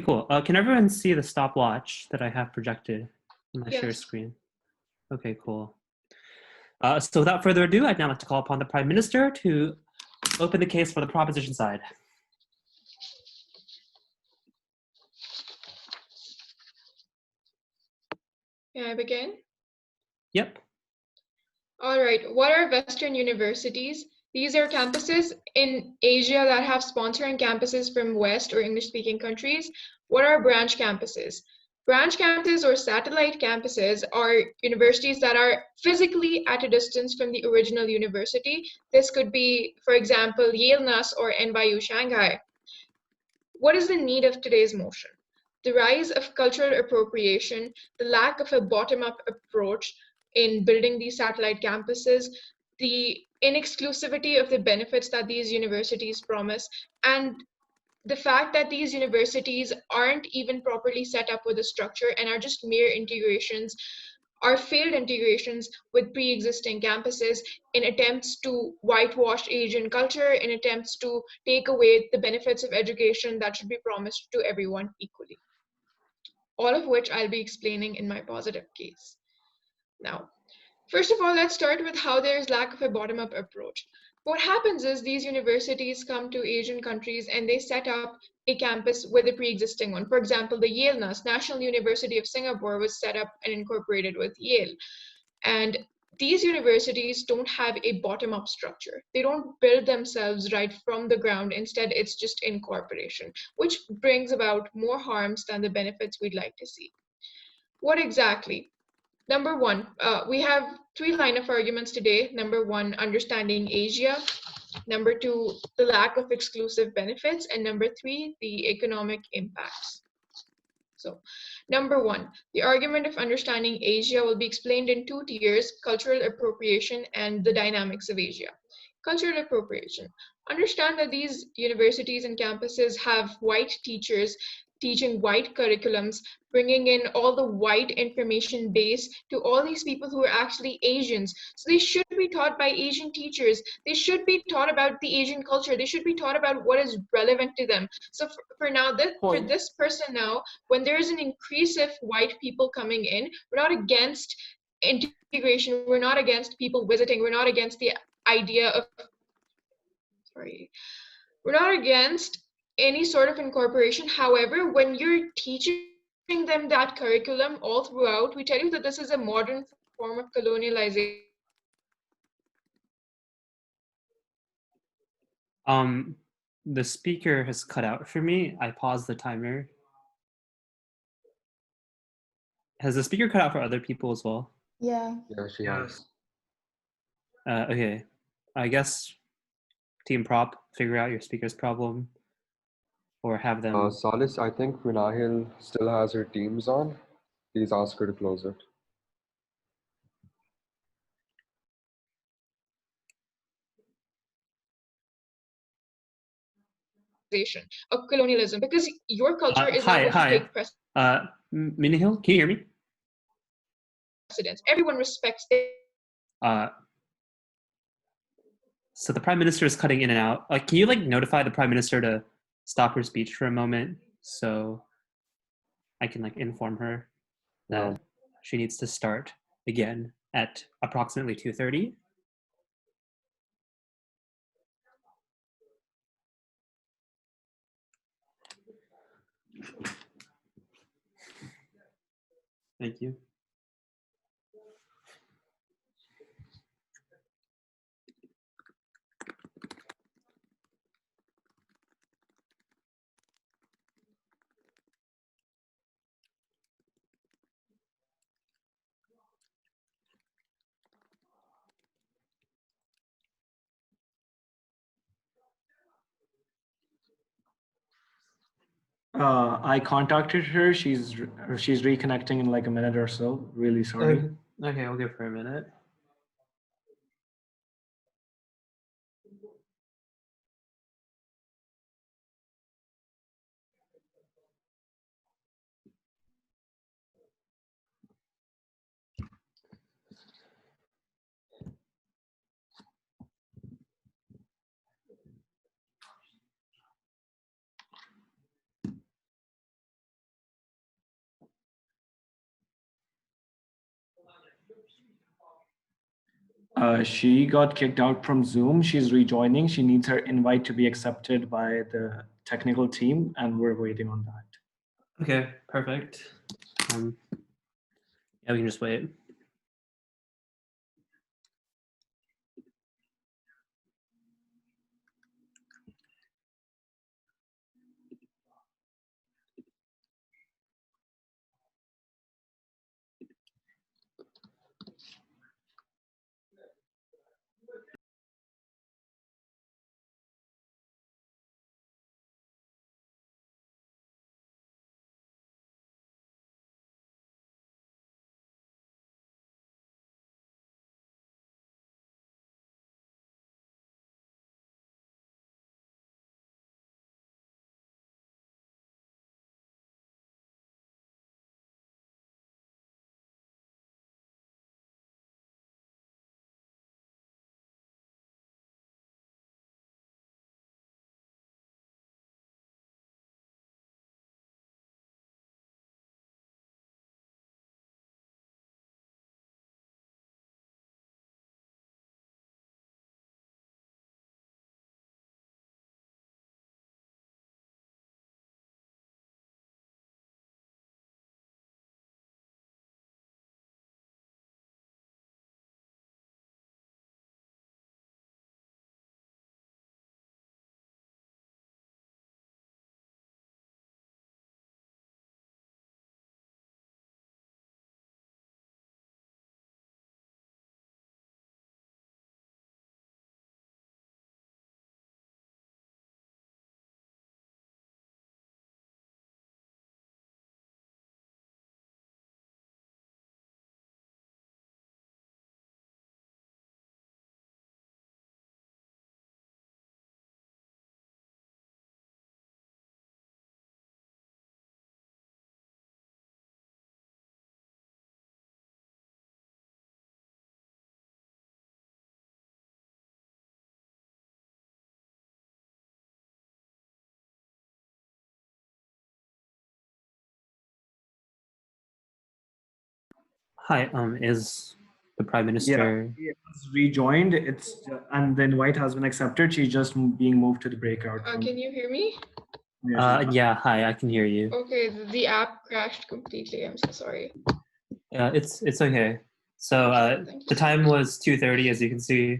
Cool. Can everyone see the stopwatch that I have projected on my share Yes. screen? Okay, cool. So without further ado, I'd now like to call upon the Prime Minister to open the case for the proposition side. Can I begin? Yep. All right. What are Western universities? These are campuses in Asia that have sponsoring campuses from West or English-speaking countries. What are branch campuses? Branch campuses or satellite campuses are universities that are physically at a distance from the original university. This could be, for example, Yale NUS or NYU Shanghai. What is the need of today's motion? The rise of cultural appropriation, the lack of a bottom-up approach in building these satellite campuses, the inexclusivity of the benefits that these universities promise, and the fact that these universities aren't even properly set up with a structure and are just mere integrations, are failed integrations with pre-existing campuses in attempts to whitewash Asian culture, in attempts to take away the benefits of education that should be promised to everyone equally. All of which I'll be explaining in my positive case. Now, first of all, let's start with how there is lack of a bottom-up approach. What happens is these universities come to Asian countries and they set up a campus with a pre-existing one. For example, the Yale NUS, National University of Singapore, was set up and incorporated with Yale. And these universities don't have a bottom-up structure. They don't build themselves right from the ground. Instead, it's just incorporation, which brings about more harms than the benefits we'd like to see. What exactly? Number one, we have three line of arguments today. Number one, understanding Asia. Number two, the lack of exclusive benefits. And number three, the economic impacts. So, number one, the argument of understanding Asia will be explained in two tiers: cultural appropriation and the dynamics of Asia. Cultural appropriation. Understand that these universities and campuses have white teachers teaching white curriculums, bringing in all the white information base to all these people who are actually Asians. So they should be taught by Asian teachers. They should be taught about the Asian culture. They should be taught about what is relevant to them. So for now, for this person now, when there is an increase of white people coming in, we're not against integration. We're not against people visiting. We're not against the idea of, we're not against any sort of incorporation. However, when you're teaching them that curriculum all throughout, we tell you that this is a modern form of colonialization. The speaker has cut out for me. I paused the timer. Has the speaker cut out for other people as well? Yeah. Yeah, she has. Okay. I guess Team Prop, figure out your speaker's problem or have them. Salis, I think Vinahil still has her Teams on. Please ask her to close it. Of colonialism, because your culture is not going to take precedence. Minihil, can you hear me? Everyone respects So the Prime Minister is cutting in and out. Can you notify the Prime Minister to stop her speech for a moment so I can inform her that she needs to start again at approximately 2:30? Thank you. I contacted her. She's reconnecting in like a minute or so. Really sorry. Okay, I'll give her a minute. She got kicked out from Zoom. She's rejoining. She needs her invite to be accepted by the technical team, and we're waiting on that. Okay, perfect. Yeah, we can just wait. Hi, is the Prime Minister? She has rejoined. And the invite has been accepted. She's just being moved to the breakout room. Can you hear me? Yeah, hi, I can hear you. Okay, the app crashed completely. I'm so sorry. It's okay. So Thank the you. time was 2:30, as you can see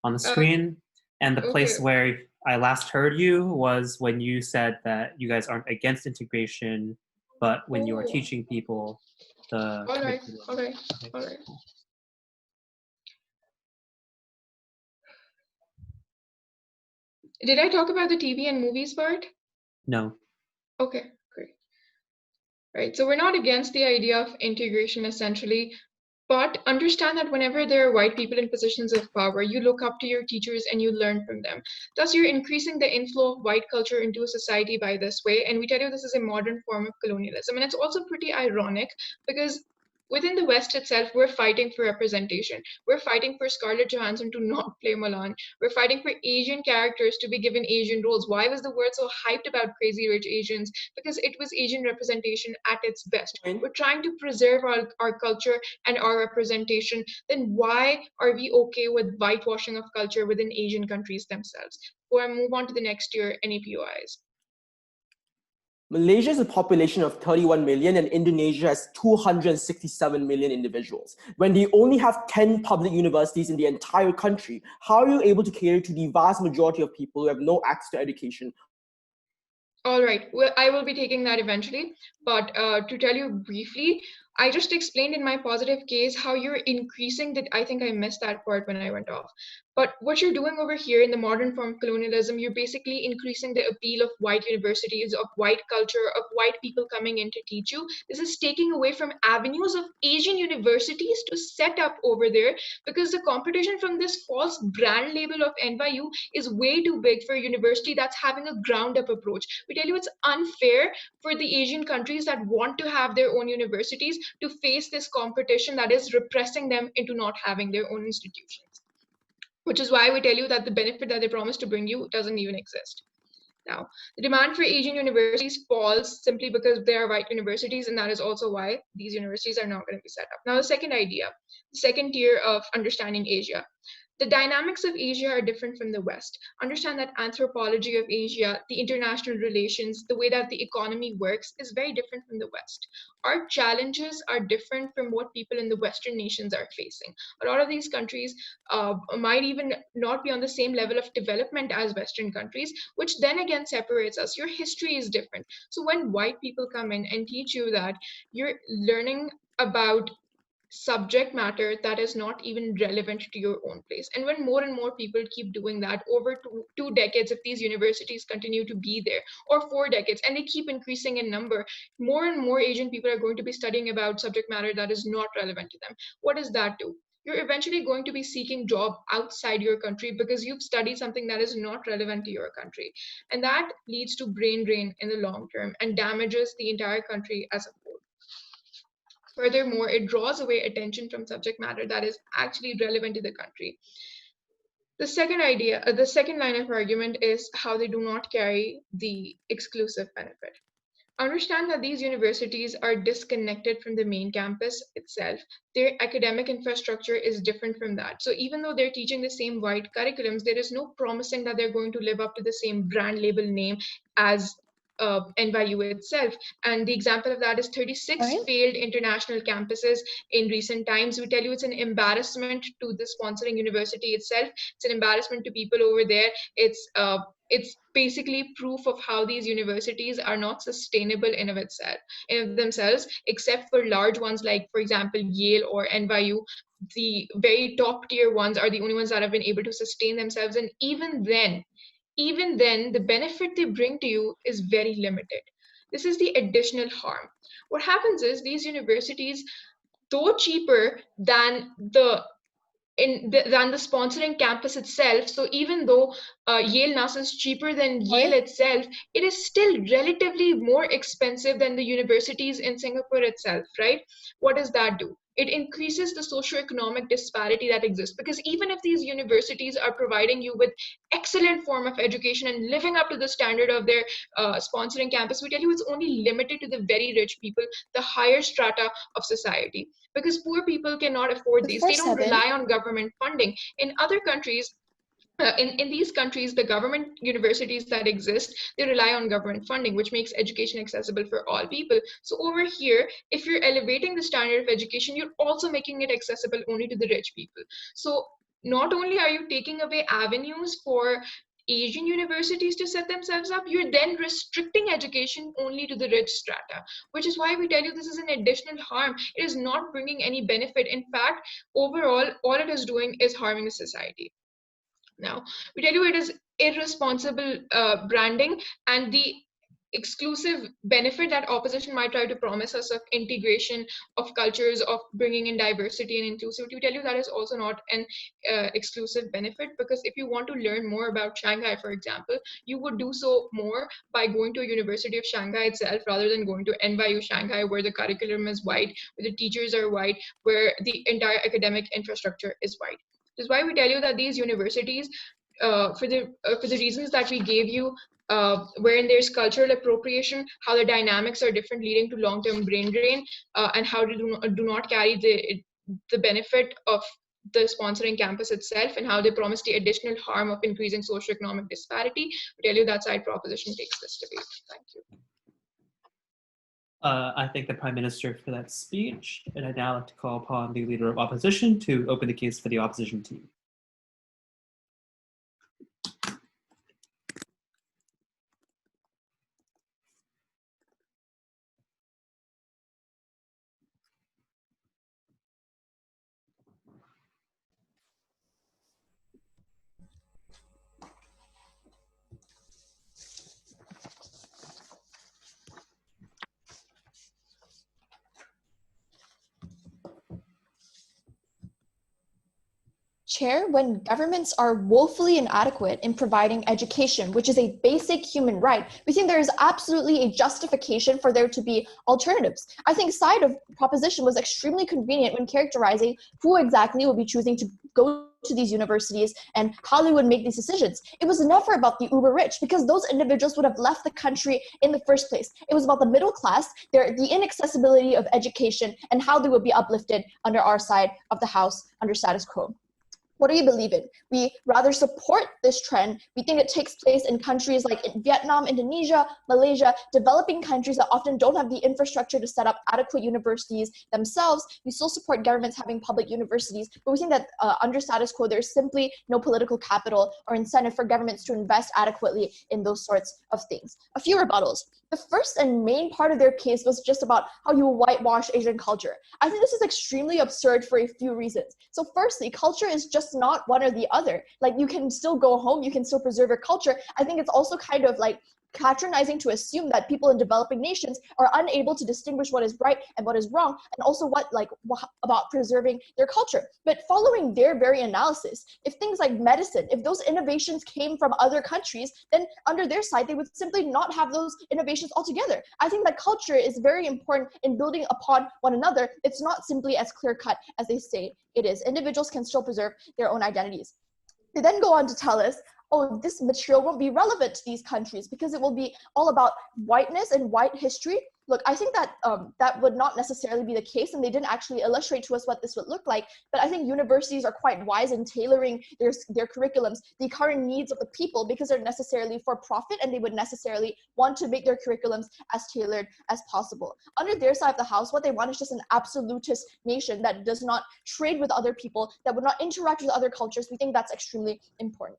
on the screen, and the place okay. where I last heard you was when you said that you guys aren't against integration, but when you are Oh. teaching people the All right, curriculum. all right, Okay, all right. cool. Did I talk about the TV and movies part? No. Okay, great. Right, so we're not against the idea of integration essentially, but understand that whenever there are white people in positions of power, you look up to your teachers and you learn from them. Thus, you're increasing the inflow of white culture into a society by this way. And we tell you this is a modern form of colonialism. And it's also pretty ironic because within the West itself, we're fighting for representation. We're fighting for Scarlett Johansson to not play Mulan. We're fighting for Asian characters to be given Asian roles. Why was the world so hyped about Crazy Rich Asians? Because it was Asian representation at its best. We're trying to preserve our culture and our representation. Then why are we okay with whitewashing of culture within Asian countries themselves? Before I move on to the next tier, NEPOIs. Malaysia has a population of 31 million and Indonesia has 267 million individuals. When they only have 10 public universities in the entire country, how are you able to cater to the vast majority of people who have no access to education? All right, well, I will be taking that eventually, but to tell you briefly, I just explained in my positive case how you're increasing that. I think I missed that part when I went off. But what you're doing over here in the modern form of colonialism, you're basically increasing the appeal of white universities, of white culture, of white people coming in to teach you. This is taking away from avenues of Asian universities to set up over there because the competition from this false brand label of NYU is way too big for a university that's having a ground up approach. We tell you it's unfair for the Asian countries that want to have their own universities to face this competition that is repressing them into not having their own institutions. Which is why we tell you that the benefit that they promise to bring you doesn't even exist. Now, the demand for Asian universities falls simply because they are white universities, and that is also why these universities are not going to be set up. Now, the second idea, the second tier of understanding Asia. The dynamics of Asia are different from the West. Understand that anthropology of Asia, the international relations, the way that the economy works is very different from the West. Our challenges are different from what people in the Western nations are facing. A lot of these countries might even not be on the same level of development as Western countries, which then again separates us. Your history is different. So when white people come in and teach you that, you're learning about subject matter that is not even relevant to your own place. And when more and more people keep doing that over two decades, if these universities continue to be there, or 4 decades, and they keep increasing in number, more and more Asian people are going to be studying about subject matter that is not relevant to them. What does that do? You're eventually going to be seeking job outside your country because you've studied something that is not relevant to your country. And that leads to brain drain in the long term and damages the entire country as a whole. Furthermore, it draws away attention from subject matter that is actually relevant to the country. The second idea, the second line of argument is how they do not carry the exclusive benefit. Understand that these universities are disconnected from the main campus itself. Their academic infrastructure is different from that. So even though they're teaching the same white curriculums, there is no promising that they're going to live up to the same brand label name as NYU itself. And the example of that is 36 failed international campuses in recent times. We tell you it's an embarrassment to the sponsoring university itself. It's an embarrassment to people over there. It's basically proof of how these universities are not sustainable in of themselves, except for large ones like, for example, Yale or NYU. The very top tier ones are the only ones that have been able to sustain themselves. And even then, the benefit they bring to you is very limited. This is the additional harm. What happens is these universities, though cheaper than the sponsoring campus itself. So even though Yale NASA is cheaper than Yale itself, it is still relatively more expensive than the universities in Singapore itself, right? What does that do? It increases the socioeconomic disparity that exists, because even if these universities are providing you with excellent form of education and living up to the standard of their sponsoring campus, we tell you it's only limited to the very rich people, the higher strata of society, because poor people cannot afford these. They don't rely on government funding. In other countries, in these countries, the government universities that exist, they rely on government funding, which makes education accessible for all people. So over here, if you're elevating the standard of education, you're also making it accessible only to the rich people. So not only are you taking away avenues for Asian universities to set themselves up, you're then restricting education only to the rich strata, which is why we tell you this is an additional harm. It is not bringing any benefit. In fact, overall, all it is doing is harming the society. Now, we tell you it is irresponsible branding, and the exclusive benefit that opposition might try to promise us of integration of cultures, of bringing in diversity and inclusivity, we tell you that is also not an exclusive benefit, because if you want to learn more about Shanghai, for example, you would do so more by going to a University of Shanghai itself rather than going to NYU Shanghai, where the curriculum is white, where the teachers are white, where the entire academic infrastructure is white. This is why we tell you that these universities, for the reasons that we gave you, wherein there's cultural appropriation, how the dynamics are different, leading to long-term brain drain, and how they do not carry the benefit of the sponsoring campus itself, and how they promise the additional harm of increasing socioeconomic disparity. We tell you that side proposition takes this debate. Thank you. I thank the Prime Minister for that speech, and I'd now like to call upon the Leader of Opposition to open the case for the opposition team. Chair, when governments are woefully inadequate in providing education, which is a basic human right, we think there is absolutely a justification for there to be alternatives. I think side of proposition was extremely convenient when characterizing who exactly would be choosing to go to these universities and how they would make these decisions. It was never about the uber rich, because those individuals would have left the country in the first place. It was about the middle class, the inaccessibility of education, and how they would be uplifted under our side of the house under status quo. What do we believe in? We rather support this trend. We think it takes place in countries like Vietnam, Indonesia, Malaysia, developing countries that often don't have the infrastructure to set up adequate universities themselves. We still support governments having public universities, but we think that under status quo, there's simply no political capital or incentive for governments to invest adequately in those sorts of things. A few rebuttals. The first and main part of their case was just about how you whitewash Asian culture. I think this is extremely absurd for a few reasons. So firstly, culture is just not one or the other. Like, you can still go home, you can still preserve your culture. I think it's also kind of like patronizing to assume that people in developing nations are unable to distinguish what is right and what is wrong, and also what about preserving their culture. But following their very analysis, if things like medicine, if those innovations came from other countries, then under their side, they would simply not have those innovations altogether. I think that culture is very important in building upon one another. It's not simply as clear-cut as they say it is. Individuals can still preserve their own identities. They then go on to tell us, oh, this material won't be relevant to these countries because it will be all about whiteness and white history. Look, I think that that would not necessarily be the case, and they didn't actually illustrate to us what this would look like. But I think universities are quite wise in tailoring their curriculums, the current needs of the people, because they're necessarily for profit, and they would necessarily want to make their curriculums as tailored as possible. Under their side of the house, what they want is just an absolutist nation that does not trade with other people, that would not interact with other cultures. We think that's extremely important.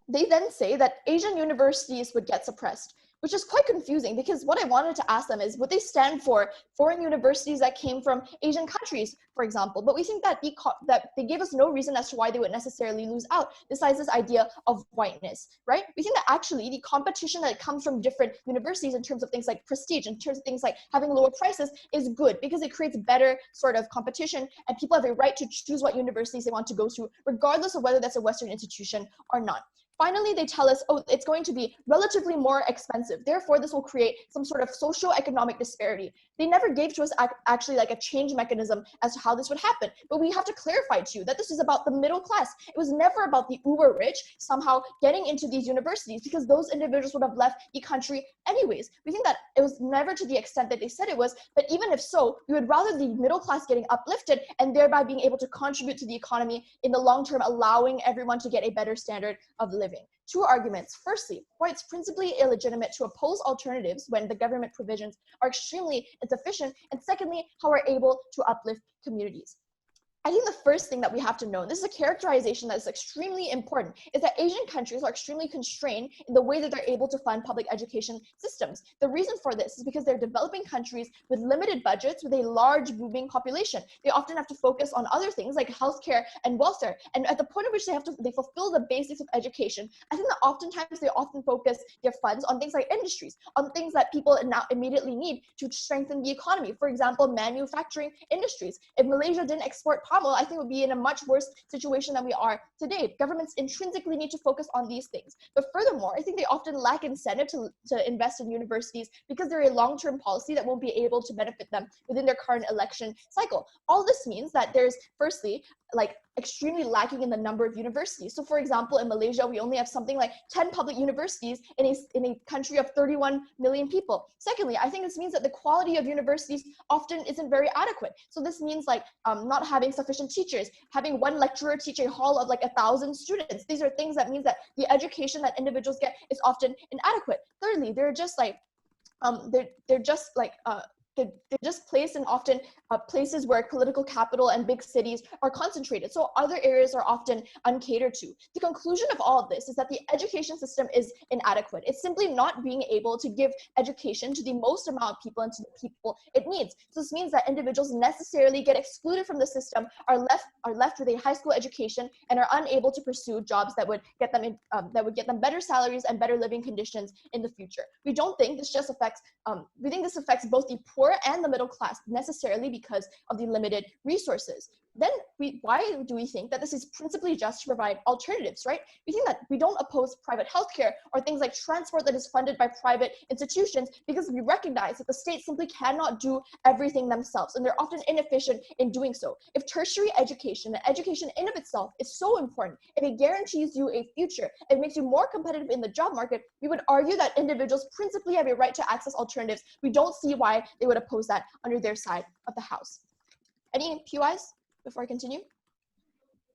They then say that Asian universities would get suppressed, which is quite confusing, because what I wanted to ask them is, would they stand for foreign universities that came from Asian countries, for example? But we think that they gave us no reason as to why they would necessarily lose out, besides this idea of whiteness, right? We think that actually the competition that comes from different universities in terms of things like prestige, in terms of things like having lower prices, is good, because it creates better sort of competition, and people have a right to choose what universities they want to go to, regardless of whether that's a Western institution or not. Finally, they tell us, oh, it's going to be relatively more expensive. Therefore, this will create some sort of socio-economic disparity. They never gave to us actually like a change mechanism as to how this would happen. But we have to clarify to you that this is about the middle class. It was never about the uber rich somehow getting into these universities, because those individuals would have left the country anyways. We think that it was never to the extent that they said it was, but even if so, we would rather the middle class getting uplifted and thereby being able to contribute to the economy in the long term, allowing everyone to get a better standard of living. Two arguments. Firstly, why it's principally illegitimate to oppose alternatives when the government provisions are extremely insufficient, and secondly, how we're able to uplift communities. I think the first thing that we have to know, and this is a characterization that is extremely important, is that Asian countries are extremely constrained in the way that they're able to fund public education systems. The reason for this is because they're developing countries with limited budgets, with a large booming population. They often have to focus on other things like healthcare and welfare. And at the point at which they fulfill the basics of education, I think that oftentimes they often focus their funds on things like industries, on things that people now immediately need to strengthen the economy. For example, manufacturing industries. If Malaysia didn't export palm oil, I think it would be in a much worse situation than we are today. Governments intrinsically need to focus on these things. But furthermore, I think they often lack incentive to invest in universities because they're a long-term policy that won't be able to benefit them within their current election cycle. All this means that there's, firstly, like extremely lacking in the number of universities. So for example, in Malaysia, we only have something like 10 public universities in a country of 31 million people. Secondly, I think this means that the quality of universities often isn't very adequate. So this means like not having sufficient teachers, having one lecturer teach a hall of like 1,000 students. These are things that means that the education that individuals get is often inadequate. Thirdly, they're just placed in often places where political capital and big cities are concentrated. So other areas are often uncatered to. The conclusion of all of this is that the education system is inadequate. It's simply not being able to give education to the most amount of people and to the people it needs. So this means that individuals necessarily get excluded from the system, are left with a high school education, and are unable to pursue jobs that would get them better salaries and better living conditions in the future. We don't think this just affects. We think this affects both the poor and the middle class necessarily because of the limited resources. then why do we think that this is principally just to provide alternatives, right? We think that we don't oppose private healthcare or things like transport that is funded by private institutions because we recognize that the state simply cannot do everything themselves, and they're often inefficient in doing so. If tertiary education, and education in of itself is so important, if it guarantees you a future, it makes you more competitive in the job market, we would argue that individuals principally have a right to access alternatives. We don't see why they would oppose that under their side of the house. Any PYs before I continue?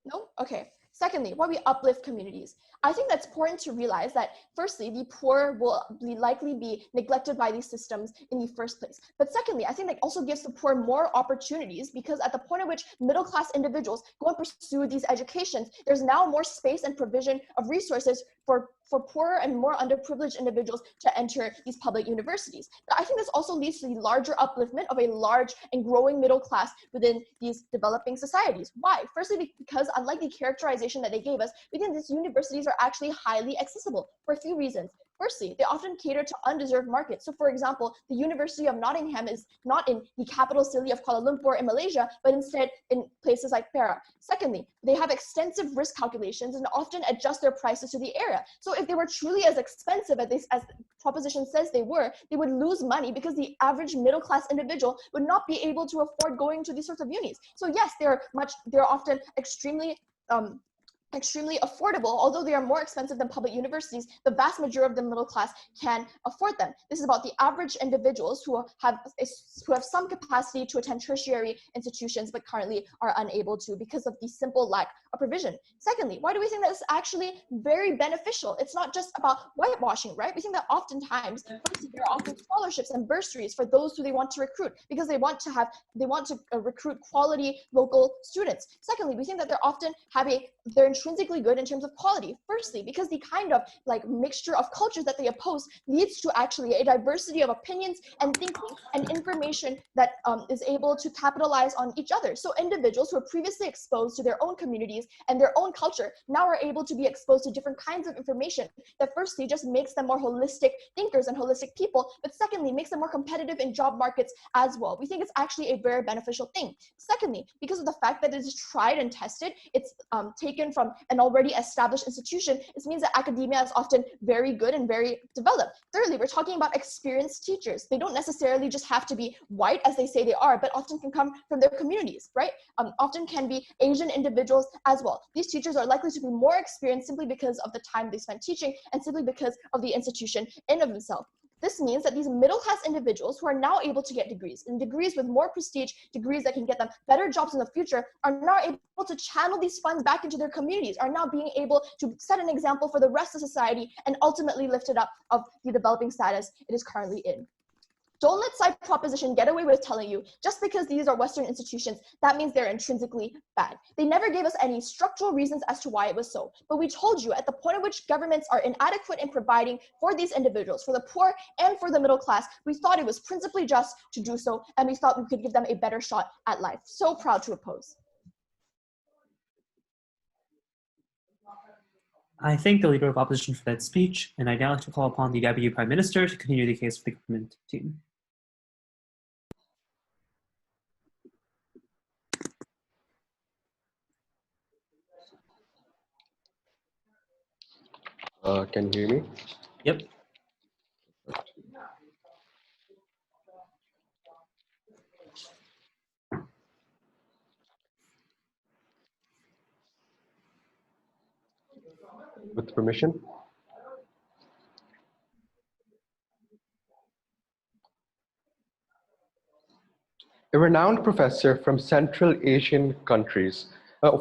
No? Okay. Secondly, why we uplift communities. I think that's important to realize that firstly, the poor will likely be neglected by these systems in the first place. But secondly, I think that also gives the poor more opportunities because at the point at which middle-class individuals go and pursue these educations, there's now more space and provision of resources for poorer and more underprivileged individuals to enter these public universities. I think this also leads to the larger upliftment of a large and growing middle class within these developing societies. Why? Firstly, because unlike the characterization that they gave us, we think these universities are actually highly accessible for a few reasons. Firstly, they often cater to undeserved markets. So for example, the University of Nottingham is not in the capital city of Kuala Lumpur in Malaysia, but instead in places like Perak. Secondly, they have extensive risk calculations and often adjust their prices to the area. So if they were truly as expensive as the proposition says they would lose money because the average middle-class individual would not be able to afford going to these sorts of unis. So yes, they're often extremely affordable, although they are more expensive than public universities. The vast majority of the middle class can afford them. This is about the average individuals who have some capacity to attend tertiary institutions, but currently are unable to because of the simple lack of provision. Secondly, why do we think that it's actually very beneficial? It's not just about whitewashing, right? We think that oftentimes, firstly, there are often scholarships and bursaries for those who they want to recruit because they want to recruit quality local students. Secondly, we think that they're intrinsically good in terms of quality. Firstly, because the kind of mixture of cultures that they oppose leads to actually a diversity of opinions and thinking and information that is able to capitalize on each other. So individuals who are previously exposed to their own communities and their own culture now are able to be exposed to different kinds of information that firstly just makes them more holistic thinkers and holistic people, but secondly makes them more competitive in job markets as well. We think it's actually a very beneficial thing. Secondly, because of the fact that it is tried and tested, it's taken from an already established institution, this means that academia is often very good and very developed. Thirdly, we're talking about experienced teachers. They don't necessarily just have to be white as they say they are, but often can come from their communities, right? Often can be Asian individuals as well. These teachers are likely to be more experienced simply because of the time they spent teaching and simply because of the institution in of itself. This means that these middle-class individuals who are now able to get degrees, and degrees with more prestige, degrees that can get them better jobs in the future, are now able to channel these funds back into their communities, are now being able to set an example for the rest of society and ultimately lift it up of the developing status it is currently in. Don't let side proposition get away with telling you just because these are Western institutions, that means they're intrinsically bad. They never gave us any structural reasons as to why it was so. But we told you at the point at which governments are inadequate in providing for these individuals, for the poor and for the middle class, we thought it was principally just to do so, and we thought we could give them a better shot at life. So proud to oppose. I thank the Leader of Opposition for that speech, and I'd now like to call upon the Deputy Prime Minister to continue the case for the government team. Can you hear me? Yep. With permission. A renowned professor from Central Asian countries,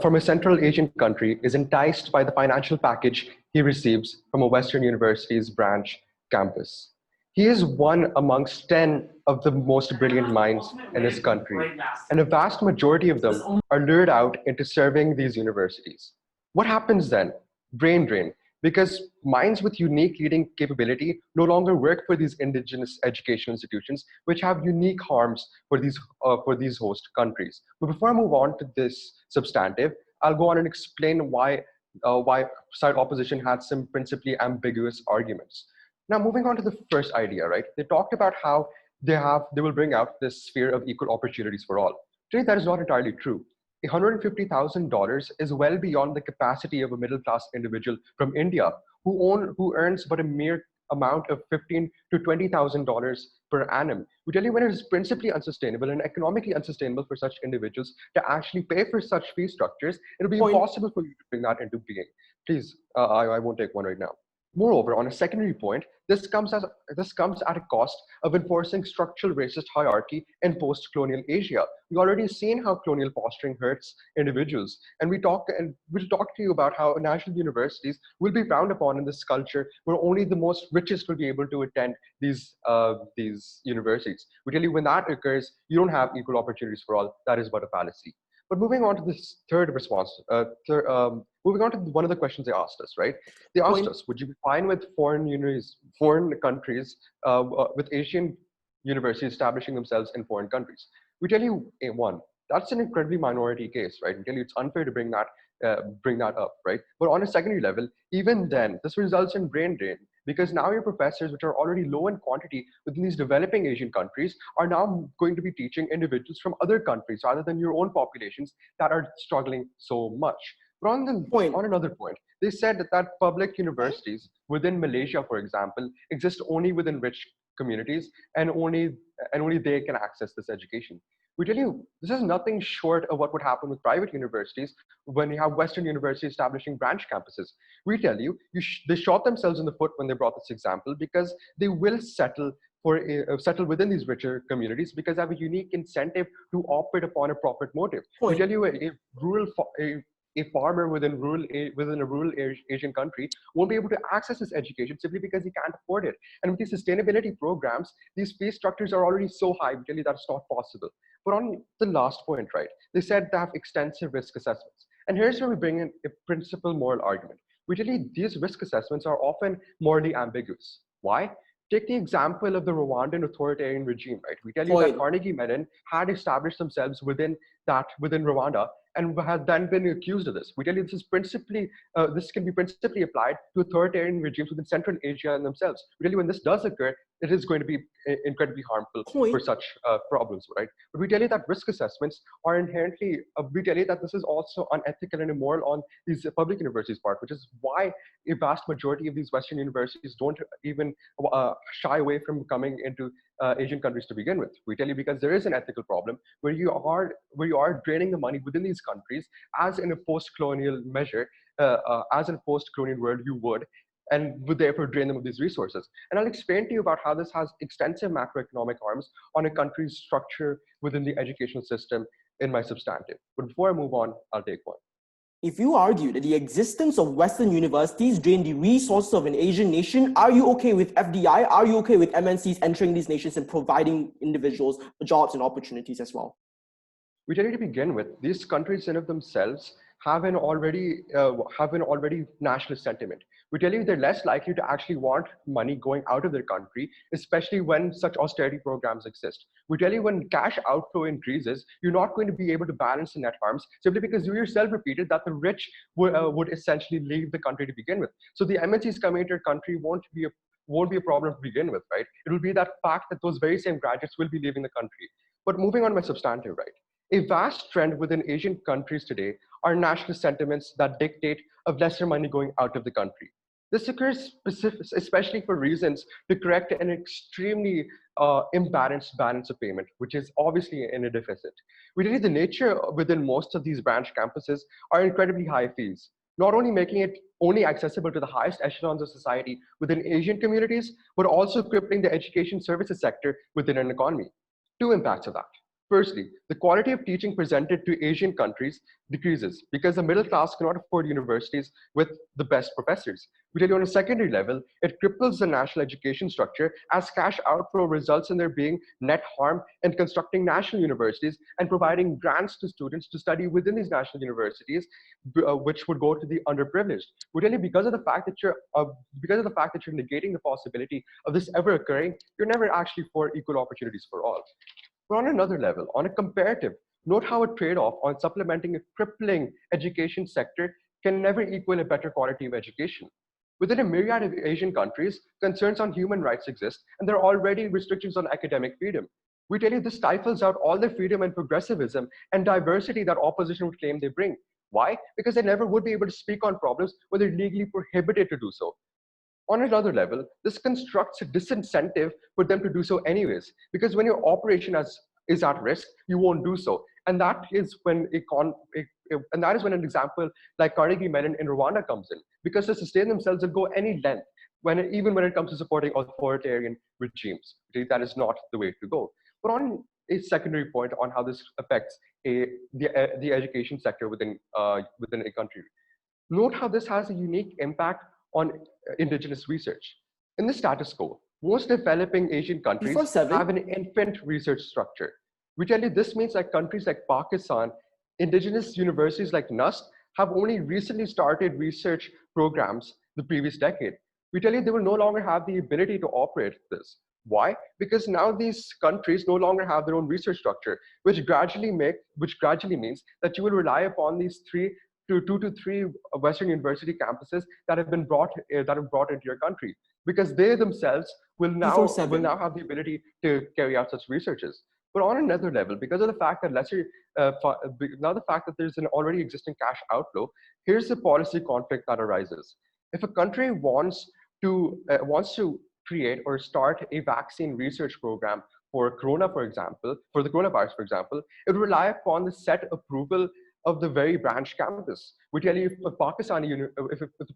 from a Central Asian country is enticed by the financial package he receives from a Western university's branch campus. He is one amongst 10 of the most brilliant minds in his country, and a vast majority of them are lured out into serving these universities. What happens then? Brain drain. Because minds with unique leading capability no longer work for these indigenous educational institutions, which have unique harms for these host countries. But before I move on to this substantive, I'll go on and explain why side opposition had some principally ambiguous arguments. Now, moving on to the first idea, right? They talked about how they will bring out this sphere of equal opportunities for all. Today, that is not entirely true. $150,000 is well beyond the capacity of a middle-class individual from India who earns but a mere amount of $15,000 to $20,000 per annum. We tell you when it is principally unsustainable and economically unsustainable for such individuals to actually pay for such fee structures, it'll be impossible for you to bring that into being. Please, I won't take one right now. Moreover, on a secondary point, this comes at a cost of enforcing structural racist hierarchy in post-colonial Asia. We've already seen how colonial posturing hurts individuals, and we'll talk to you about how national universities will be frowned upon in this culture where only the most richest will be able to attend these universities. We tell you when that occurs, you don't have equal opportunities for all. That is but a fallacy. But moving on to this third response, moving on to one of the questions they asked us, right? They asked us, would you be fine with foreign countries, with Asian universities establishing themselves in foreign countries? We tell you, one, that's an incredibly minority case, right? We tell you it's unfair to bring that up, right? But on a secondary level, even then, this results in brain drain, because now your professors, which are already low in quantity within these developing Asian countries, are now going to be teaching individuals from other countries rather than your own populations that are struggling so much. But on another point, they said that public universities within Malaysia, for example, exist only within rich communities, and only they can access this education. We tell you, this is nothing short of what would happen with private universities when you have Western universities establishing branch campuses. We tell you, they shot themselves in the foot when they brought this example, because they will settle within these richer communities because they have a unique incentive to operate upon a profit motive. We tell you, a farmer within a rural Asian country won't be able to access this education simply because he can't afford it. And with these sustainability programs, these fee structures are already so high, we tell you that's not possible. But on the last point, right, they said they have extensive risk assessments. And here's where we bring in a principal moral argument. We tell you these risk assessments are often morally ambiguous. Why? Take the example of the Rwandan authoritarian regime, right? We tell you that Carnegie Mellon had established themselves within Rwanda and had then been accused of this. We tell you this can be principally applied to authoritarian regimes within Central Asia and themselves. We tell you when this does occur, it is going to be incredibly harmful for such problems, right? But we tell you that risk assessments are inherently, we tell you that this is also unethical and immoral on these public universities' part, which is why a vast majority of these Western universities don't even shy away from coming into Asian countries to begin with. We tell you because there is an ethical problem where you are draining the money within these countries, as in a post-colonial measure, as in a post-colonial world you would, and would therefore drain them of these resources. And I'll explain to you about how this has extensive macroeconomic harms on a country's structure within the educational system in my substantive. But before I move on, I'll take one. If you argue that the existence of Western universities drain the resources of an Asian nation, are you okay with FDI? Are you okay with MNCs entering these nations and providing individuals jobs and opportunities as well? We tell you to begin with, these countries in of themselves have an already nationalist sentiment. We tell you they're less likely to actually want money going out of their country, especially when such austerity programs exist. We tell you when cash outflow increases, you're not going to be able to balance the net harms simply because you yourself repeated that the rich would essentially leave the country to begin with. So the MNCs coming into your country won't be a problem to begin with, right? It will be that fact that those very same graduates will be leaving the country. But moving on to my substantive, right? A vast trend within Asian countries today are nationalist sentiments that dictate of lesser money going out of the country. This occurs especially for reasons to correct an extremely imbalanced balance of payment, which is obviously in a deficit. We tell you the nature within most of these branch campuses are incredibly high fees, not only making it only accessible to the highest echelons of society within Asian communities, but also crippling the education services sector within an economy. Two impacts of that. Firstly, the quality of teaching presented to Asian countries decreases because the middle class cannot afford universities with the best professors. We tell you on a secondary level, it cripples the national education structure as cash outflow results in there being net harm in constructing national universities and providing grants to students to study within these national universities, which would go to the underprivileged. We tell you because of the fact that you're negating the possibility of this ever occurring, you're never actually for equal opportunities for all. But on another level, on a comparative, note how a trade-off on supplementing a crippling education sector can never equal a better quality of education. Within a myriad of Asian countries, concerns on human rights exist, and there are already restrictions on academic freedom. We tell you this stifles out all the freedom and progressivism and diversity that opposition would claim they bring. Why? Because they never would be able to speak on problems when they're legally prohibited to do so. On another level, this constructs a disincentive for them to do so anyways, because when your operation is at risk, you won't do so. And that is when an example like Carnegie Mellon in Rwanda comes in, because to sustain themselves, they'll go any length, even when it comes to supporting authoritarian regimes. That is not the way to go. But on a secondary point on how this affects the education sector within a country, note how this has a unique impact on indigenous research. In the status quo, most developing Asian countries have an infant research structure. We tell you this means that countries like Pakistan, indigenous universities like NUST have only recently started research programs the previous decade. We tell you they will no longer have the ability to operate this. Why? Because now these countries no longer have their own research structure, which gradually means that you will rely upon these two to three Western university campuses that have brought into your country, because they themselves will now have the ability to carry out such researches. But on another level, because of the fact that there's an already existing cash outflow, here's the policy conflict that arises. If a country wants to create or start a vaccine research program for the coronavirus, for example, it would rely upon the set approval of the very branch campus. We tell you, if the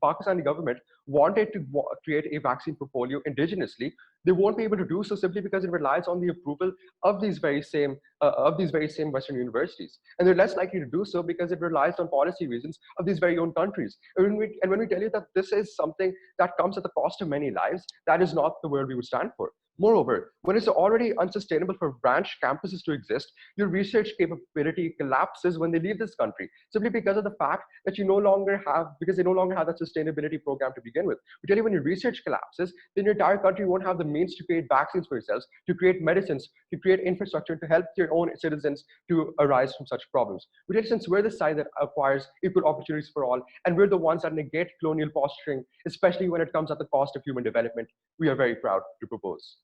Pakistani government wanted to create a vaccine portfolio indigenously, they won't be able to do so simply because it relies on the approval of these very same Western universities, and they're less likely to do so because it relies on policy reasons of these very own countries. And when we tell you that this is something that comes at the cost of many lives, that is not the world we would stand for. Moreover, when it's already unsustainable for branch campuses to exist, your research capability collapses when they leave this country, simply because of the fact that they no longer have that sustainability program to begin with. We tell you, when your research collapses, then your entire country won't have the means to create vaccines for yourselves, to create medicines, to create infrastructure, to help your own citizens to arise from such problems. We tell you, since we're the side that acquires equal opportunities for all, and we're the ones that negate colonial posturing, especially when it comes at the cost of human development, we are very proud to propose.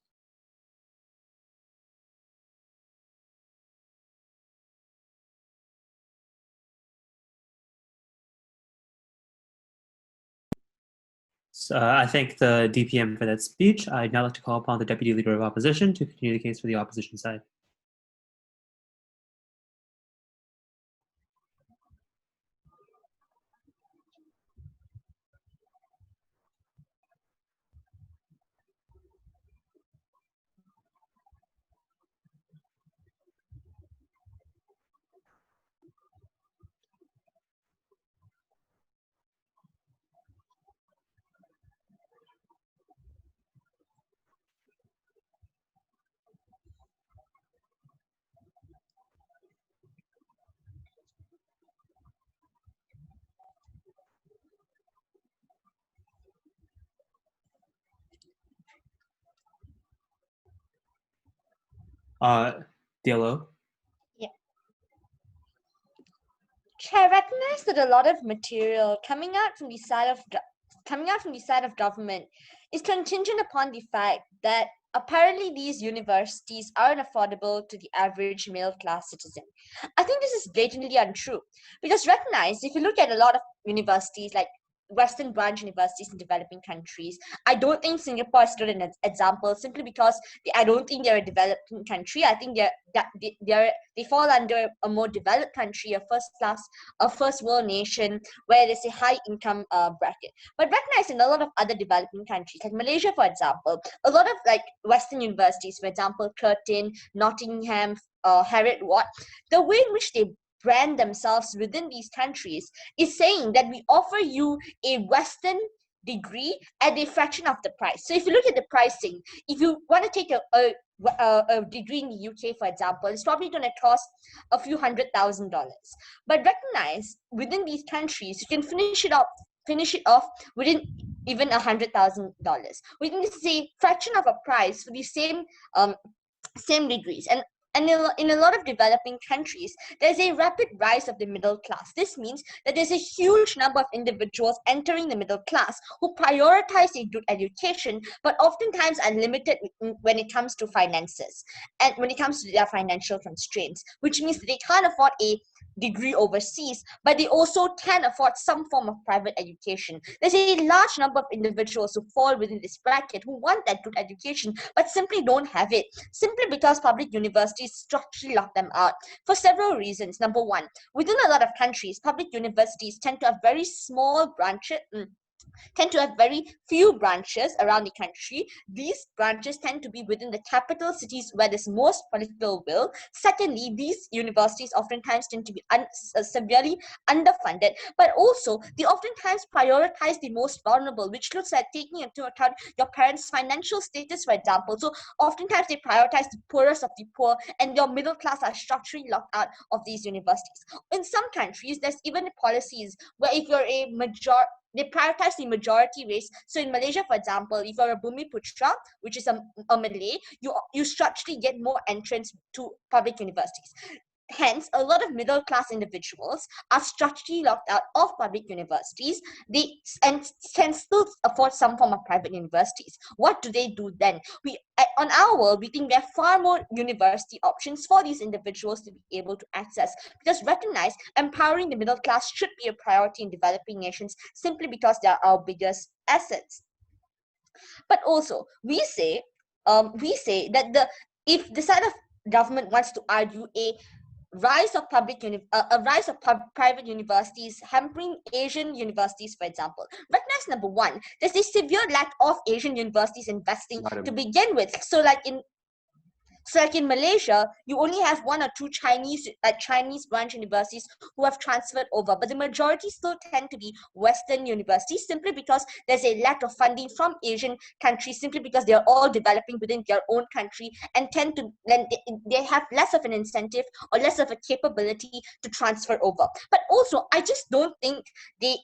So I thank the DPM for that speech. I'd now like to call upon the Deputy Leader of Opposition to continue the case for the opposition side. Diallo. Yeah. I recognize that a lot of material coming out from the side of government is contingent upon the fact that apparently these universities aren't affordable to the average middle class citizen. I think this is blatantly untrue, because recognize, if you look at a lot of universities like Western branch universities in developing countries, I don't think Singapore is still an example, simply because I don't think they're a developing country. I think they fall under a more developed country, a first world nation, where there's a high income bracket. But recognize in a lot of other developing countries, like Malaysia, for example, a lot of like Western universities, for example, Curtin, Nottingham, Harriet Watt, the way in which they brand themselves within these countries is saying that we offer you a Western degree at a fraction of the price. So if you look at the pricing, if you want to take a degree in the UK, for example, it's probably going to cost a few $100,000. But recognize within these countries, you can finish it off within even $100,000. We think this is a fraction of a price for the same degrees. And And in a lot of developing countries, there's a rapid rise of the middle class. This means that there's a huge number of individuals entering the middle class who prioritize a good education, but oftentimes are limited when it comes to finances and when it comes to their financial constraints, which means that they can't afford a degree overseas, but they also can afford some form of private education. There's a large number of individuals who fall within this bracket who want that good education, but simply don't have it, simply because public universities structurally lock them out for several reasons. Number one, within a lot of countries, public universities tend to have very small branches, tend to have very few branches around the country. These branches tend to be within the capital cities where there's most political will. Secondly, these universities oftentimes tend to be severely underfunded, but also they oftentimes prioritize the most vulnerable, which looks at taking into account your parents' financial status, for example. So oftentimes they prioritize the poorest of the poor, and your middle class are structurally locked out of these universities. In some countries, there's even policies where if you're a they prioritize the majority race. So in Malaysia, for example, if you're a Bumiputra, which is a Malay, you structurally get more entrance to public universities. Hence, a lot of middle class individuals are structurally locked out of public universities. They and can still afford some form of private universities. What do they do then? On our world, we think there are far more university options for these individuals to be able to access, because recognize empowering the middle class should be a priority in developing nations simply because they are our biggest assets. But also, we say that if the side of government wants to argue a rise of private universities hampering Asian universities, for example, recognize number one, there's a severe lack of Asian universities investing to begin with. So like in Malaysia, you only have one or two Chinese branch universities who have transferred over, but the majority still tend to be Western universities, simply because there's a lack of funding from Asian countries, simply because they're all developing within their own country and they have less of an incentive or less of a capability to transfer over. But also, I just don't think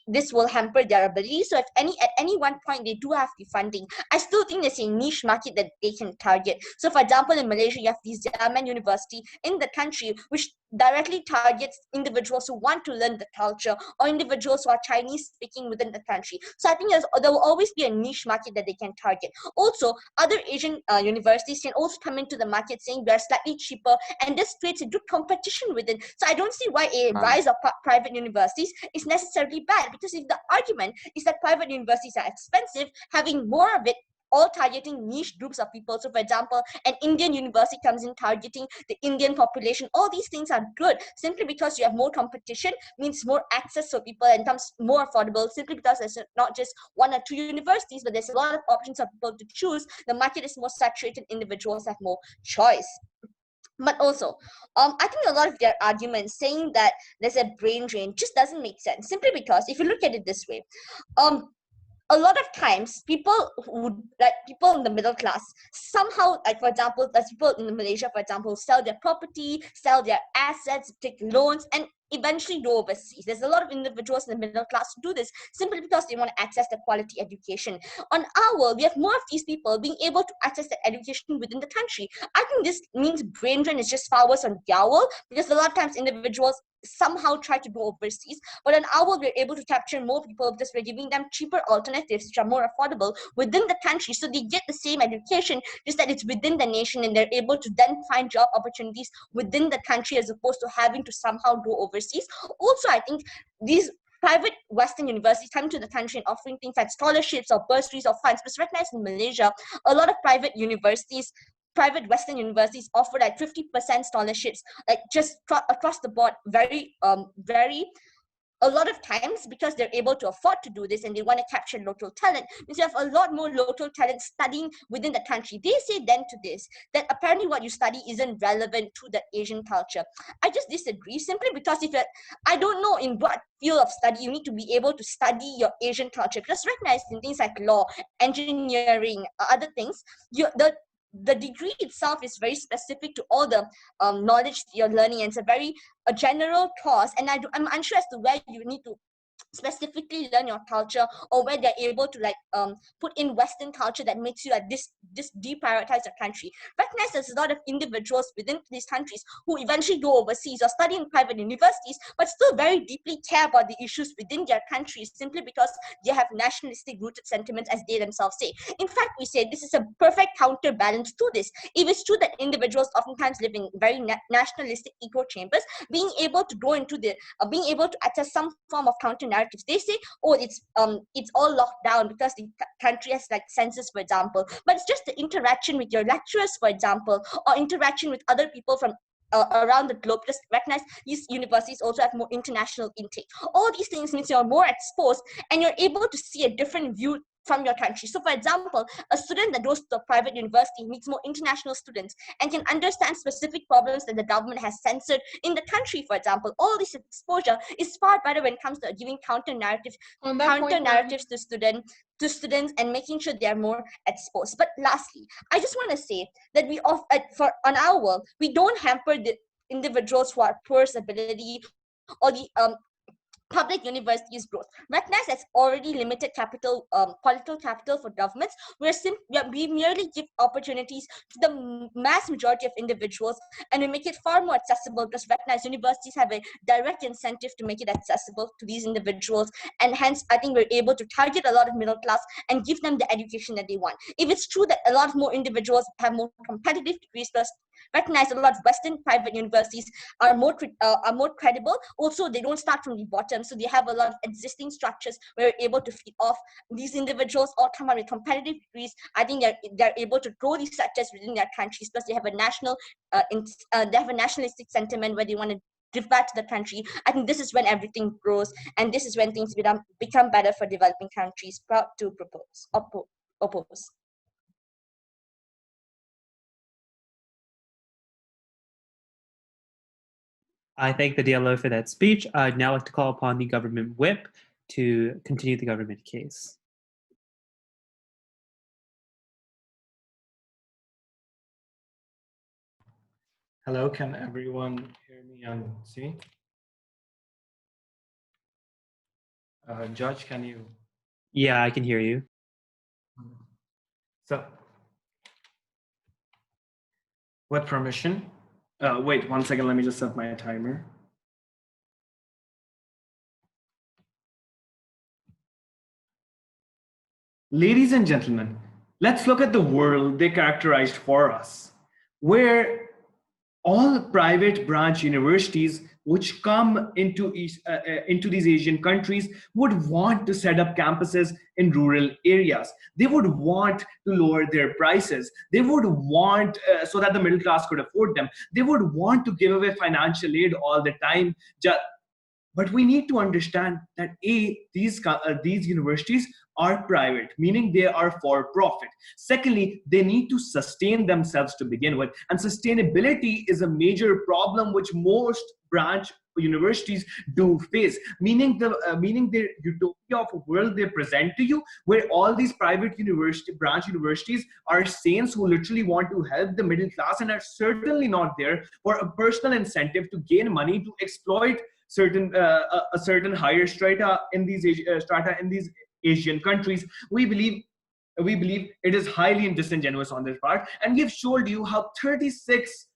this will hamper their ability. So if at any one point they do have the funding, I still think there's a niche market that they can target. So for example, in Malaysia, you have the Zaman University in the country, which directly targets individuals who want to learn the culture or individuals who are Chinese speaking within the country. So I think there will always be a niche market that they can target. Also, other Asian universities can also come into the market saying they're slightly cheaper, and this creates a good competition within. So I don't see why a rise of private universities is necessarily bad, because if the argument is that private universities are expensive, having more of it all targeting niche groups of people. So for example, an Indian university comes in targeting the Indian population. All these things are good, simply because you have more competition means more access for people and becomes more affordable, simply because there's not just one or two universities, but there's a lot of options for people to choose. The market is more saturated, individuals have more choice. But also, I think a lot of their arguments saying that there's a brain drain just doesn't make sense, simply because if you look at it this way, a lot of times people in the middle class somehow, like for example, as people in Malaysia, for example, sell their property, sell their assets, take loans, and eventually go overseas. There's a lot of individuals in the middle class who do this simply because they want to access the quality education. On our world, we have more of these people being able to access the education within the country. I think this means brain drain is just far worse on their world, because a lot of times individuals somehow try to go overseas, but on our world, we're able to capture more people because we're giving them cheaper alternatives which are more affordable within the country, so they get the same education, just that it's within the nation, and they're able to then find job opportunities within the country as opposed to having to somehow go overseas. Also, I think these private Western universities coming to the country and offering things like scholarships or bursaries or funds, because recognized in Malaysia, a lot of private Western universities offer like 50% scholarships, like just across the board, a lot of times, because they're able to afford to do this and they want to capture local talent, means you have a lot more local talent studying within the country. They say then to this, that apparently what you study isn't relevant to the Asian culture. I just disagree, simply because I don't know in what field of study you need to be able to study your Asian culture, because recognized in things like law, engineering, other things, the degree itself is very specific to all the knowledge you're learning, and it's a general course, and I'm unsure as to where you need to specifically learn your culture, or where they're able to like put in Western culture that makes you like this deprioritize your country. Recognize there's a lot of individuals within these countries who eventually go overseas or study in private universities, but still very deeply care about the issues within their countries simply because they have nationalistic rooted sentiments, as they themselves say. In fact, we say this is a perfect counterbalance to this. If it's true that individuals oftentimes live in very nationalistic echo chambers, being able to go into the being able to access some form of counter narratives, they say, oh, it's all locked down because the country has like census, for example, but it's just the interaction with your lecturers, for example, or interaction with other people from around the globe. Just recognize these universities also have more international intake. All these things means you're more exposed and you're able to see a different view from your country. So for example, a student that goes to a private university meets more international students and can understand specific problems that the government has censored in the country, for example. All this exposure is far better when it comes to giving counter narratives to students and making sure they are more exposed. But lastly, I just want to say that on our world, we don't hamper the individuals who are poor ability or the public universities growth. Recognize as already limited capital, political capital for governments, we merely give opportunities to the mass majority of individuals, and we make it far more accessible because recognize universities have a direct incentive to make it accessible to these individuals, and hence I think we're able to target a lot of middle class and give them the education that they want. If it's true that a lot of more individuals have more competitive degrees, plus recognize a lot of Western private universities are more credible. Also, they don't start from the bottom, so they have a lot of existing structures where we're able to feed off these individuals or come up with competitive degrees. I think they're able to grow these sectors within their countries. Plus, they have a nationalistic sentiment where they want to give back to the country. I think this is when everything grows, and this is when things become better for developing countries. Proud to oppose. I thank the DLO for that speech. I'd now like to call upon the government whip to continue the government case. Hello, can everyone hear me and see? Judge, can you? Yeah, I can hear you. So, with permission, wait 1 second, let me just set my timer. Ladies and gentlemen, let's look at the world they characterized for us, where all private branch universities which come into these Asian countries would want to set up campuses in rural areas. They would want to lower their prices. They would want so that the middle class could afford them. They would want to give away financial aid all the time. But we need to understand that these universities are private, meaning they are for profit. Secondly, they need to sustain themselves to begin with, and sustainability is a major problem which most branch universities do face, meaning the utopia of a world they present to you, where all these private branch universities are saints who literally want to help the middle class and are certainly not there for a personal incentive to gain money to exploit a certain higher strata in these Asian countries. We believe it is highly disingenuous on their part, and we've showed you how 36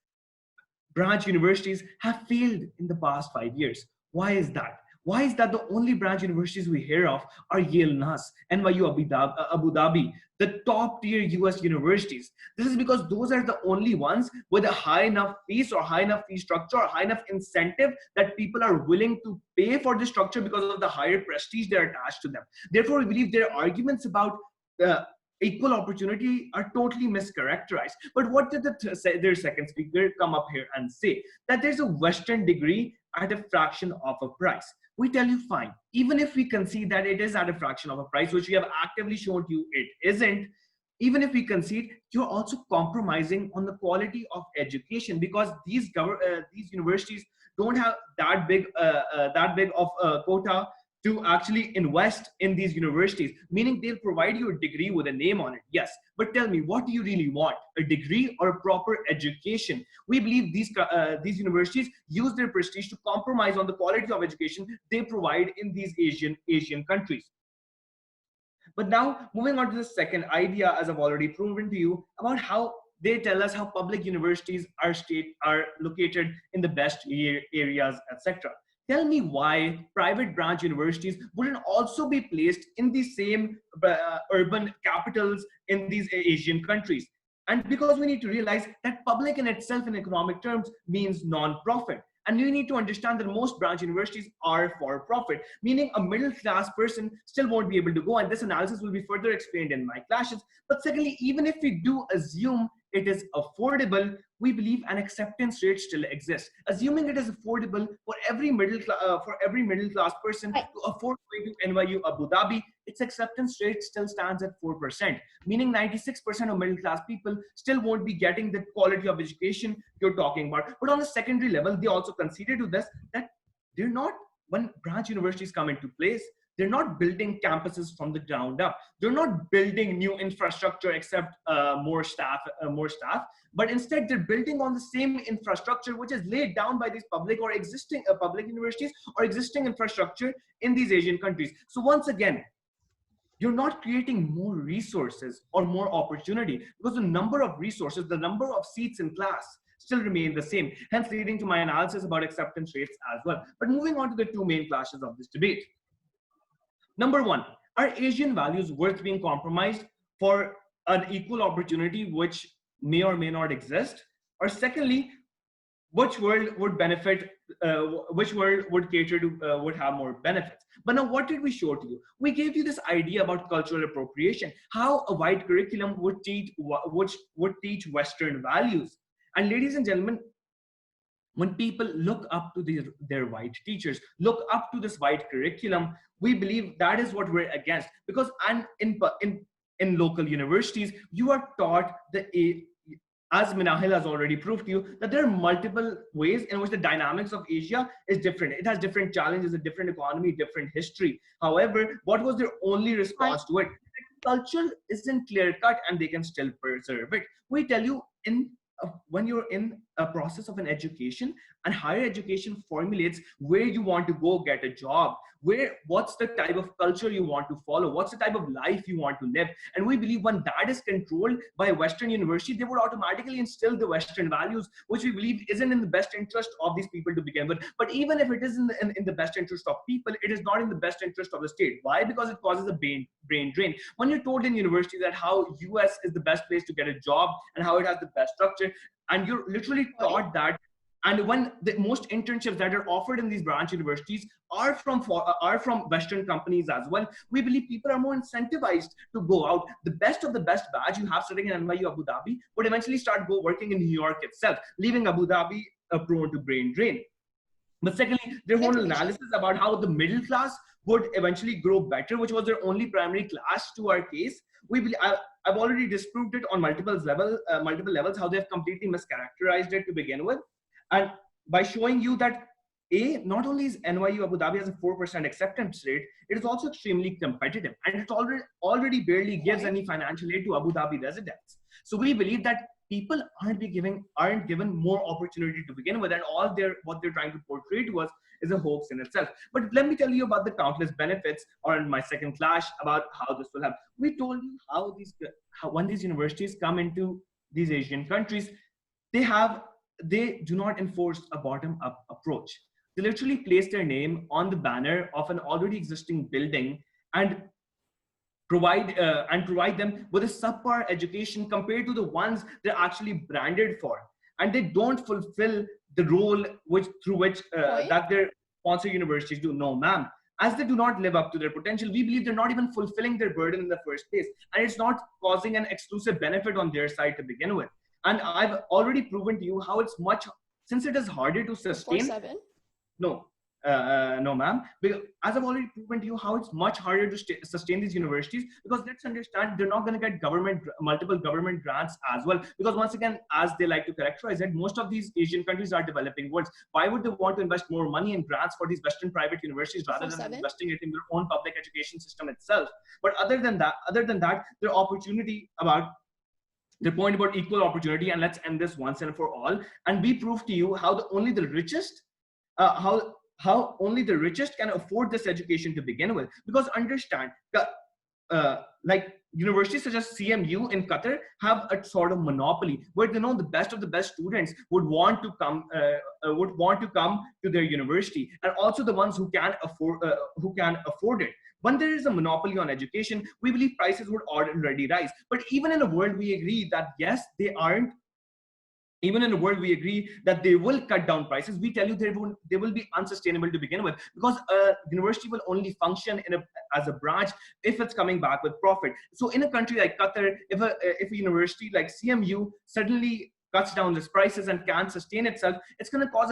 branch universities have failed in the past 5 years. Why is that? Why is that the only branch universities we hear of are Yale, NAS, NYU, Abu Dhabi, the top tier US universities? This is because those are the only ones with a high enough fees or high enough fee structure or high enough incentive that people are willing to pay for this structure because of the higher prestige they're attached to them. Therefore, we believe their arguments about equal opportunity are totally mischaracterized. But what did their second speaker come up here and say? That there's a Western degree at a fraction of a price. We tell you, fine, even if we concede that it is at a fraction of a price, which we have actively shown you it isn't, even if we concede, you're also compromising on the quality of education, because these universities don't have that big of a quota to actually invest in these universities, meaning they'll provide you a degree with a name on it. Yes, but tell me, what do you really want? A degree or a proper education? We believe these universities use their prestige to compromise on the quality of education they provide in these Asian countries. But now, moving on to the second idea, as I've already proven to you, about how they tell us how public universities are located in the best areas, etc. Tell me why private branch universities wouldn't also be placed in the same urban capitals in these Asian countries. And because we need to realize that public in itself in economic terms means non-profit. And you need to understand that most branch universities are for profit, meaning a middle class person still won't be able to go. And this analysis will be further explained in my classes. But secondly, even if we do assume it is affordable, we believe an acceptance rate still exists. Assuming it is affordable for every middle class person to afford going to NYU Abu Dhabi, its acceptance rate still stands at 4%, meaning 96% of middle class people still won't be getting the quality of education you're talking about. But on the secondary level, they also consider to this that they're not, when branch universities come into place, they're not building campuses from the ground up. They're not building new infrastructure except more staff, but instead they're building on the same infrastructure which is laid down by these public or existing public universities or existing infrastructure in these Asian countries. So once again, you're not creating more resources or more opportunity, because the number of resources, the number of seats in class still remain the same, hence leading to my analysis about acceptance rates as well. But moving on to the two main clashes of this debate. Number one, are Asian values worth being compromised for an equal opportunity which may or may not exist? Or secondly, which world would benefit, which world would cater to, would have more benefits? But now what did we show to you? We gave you this idea about cultural appropriation, how a white curriculum would teach Western values. And ladies and gentlemen, when people look up to their white teachers, look up to this white curriculum, we believe that is what we're against. Because in local universities, you are taught as Minahil has already proved to you, that there are multiple ways in which the dynamics of Asia is different. It has different challenges, a different economy, different history. However, what was their only response to it? Culture isn't clear cut and they can still preserve it. We tell you, when you're in a process of an education, and higher education formulates where you want to go get a job, what's the type of culture you want to follow, what's the type of life you want to live. And we believe when that is controlled by a Western university, they would automatically instill the Western values, which we believe isn't in the best interest of these people to begin with. But even if it is in the best interest of people, it is not in the best interest of the state. Why? Because it causes a brain drain. When you're told in university that how US is the best place to get a job and how it has the best structure, and you're literally taught that, and when the most internships that are offered in these branch universities are from Western companies as well, we believe people are more incentivized to go out. The best of the best badge you have sitting in NYU Abu Dhabi would eventually start working in New York itself, leaving Abu Dhabi prone to brain drain. But secondly, their whole analysis about how the middle class would eventually grow better, which was their only primary class to our case. We believe, I've already disproved it on multiple levels, how they have completely mischaracterized it to begin with. And by showing you that not only is NYU Abu Dhabi has a 4% acceptance rate, it is also extremely competitive, and it already barely gives any financial aid to Abu Dhabi residents. So we believe that people aren't given more opportunity to begin with, and what they're trying to portray to us is a hoax in itself. But let me tell you about the countless benefits, or in my second clash, about how this will happen. We told you how when these universities come into these Asian countries, they do not enforce a bottom-up approach. They literally place their name on the banner of an already existing building and provide them with a subpar education compared to the ones they're actually branded for. And they don't fulfill the role through which that their sponsor universities do. No, ma'am. As they do not live up to their potential, we believe they're not even fulfilling their burden in the first place. And it's not causing an exclusive benefit on their side to begin with. And I've already proven to you how since it is harder to sustain. 4-7? No, no, ma'am. Because as I've already proven to you how it's much harder to sustain these universities, because let's understand they're not going to get multiple government grants as well. Because once again, as they like to characterize it, most of these Asian countries are developing worlds. Why would they want to invest more money in grants for these Western private universities rather than investing it in their own public education system itself? But other than that, their opportunity about the point about equal opportunity, and let's end this once and for all. And we prove to you how only the richest, how only the richest can afford this education to begin with. Because understand, like universities such as CMU in Qatar have a sort of monopoly where they know the best of the best students would want to come to their university, and also the ones who can afford it. When there is a monopoly on education, we believe prices would already rise. But even in a world we agree that yes, they aren't. Even in a world we agree that they will cut down prices, we tell you they will be unsustainable to begin with, because a university will only function as a branch if it's coming back with profit. So in a country like Qatar, if a university like CMU suddenly cuts down its prices and can't sustain itself, it's going to cause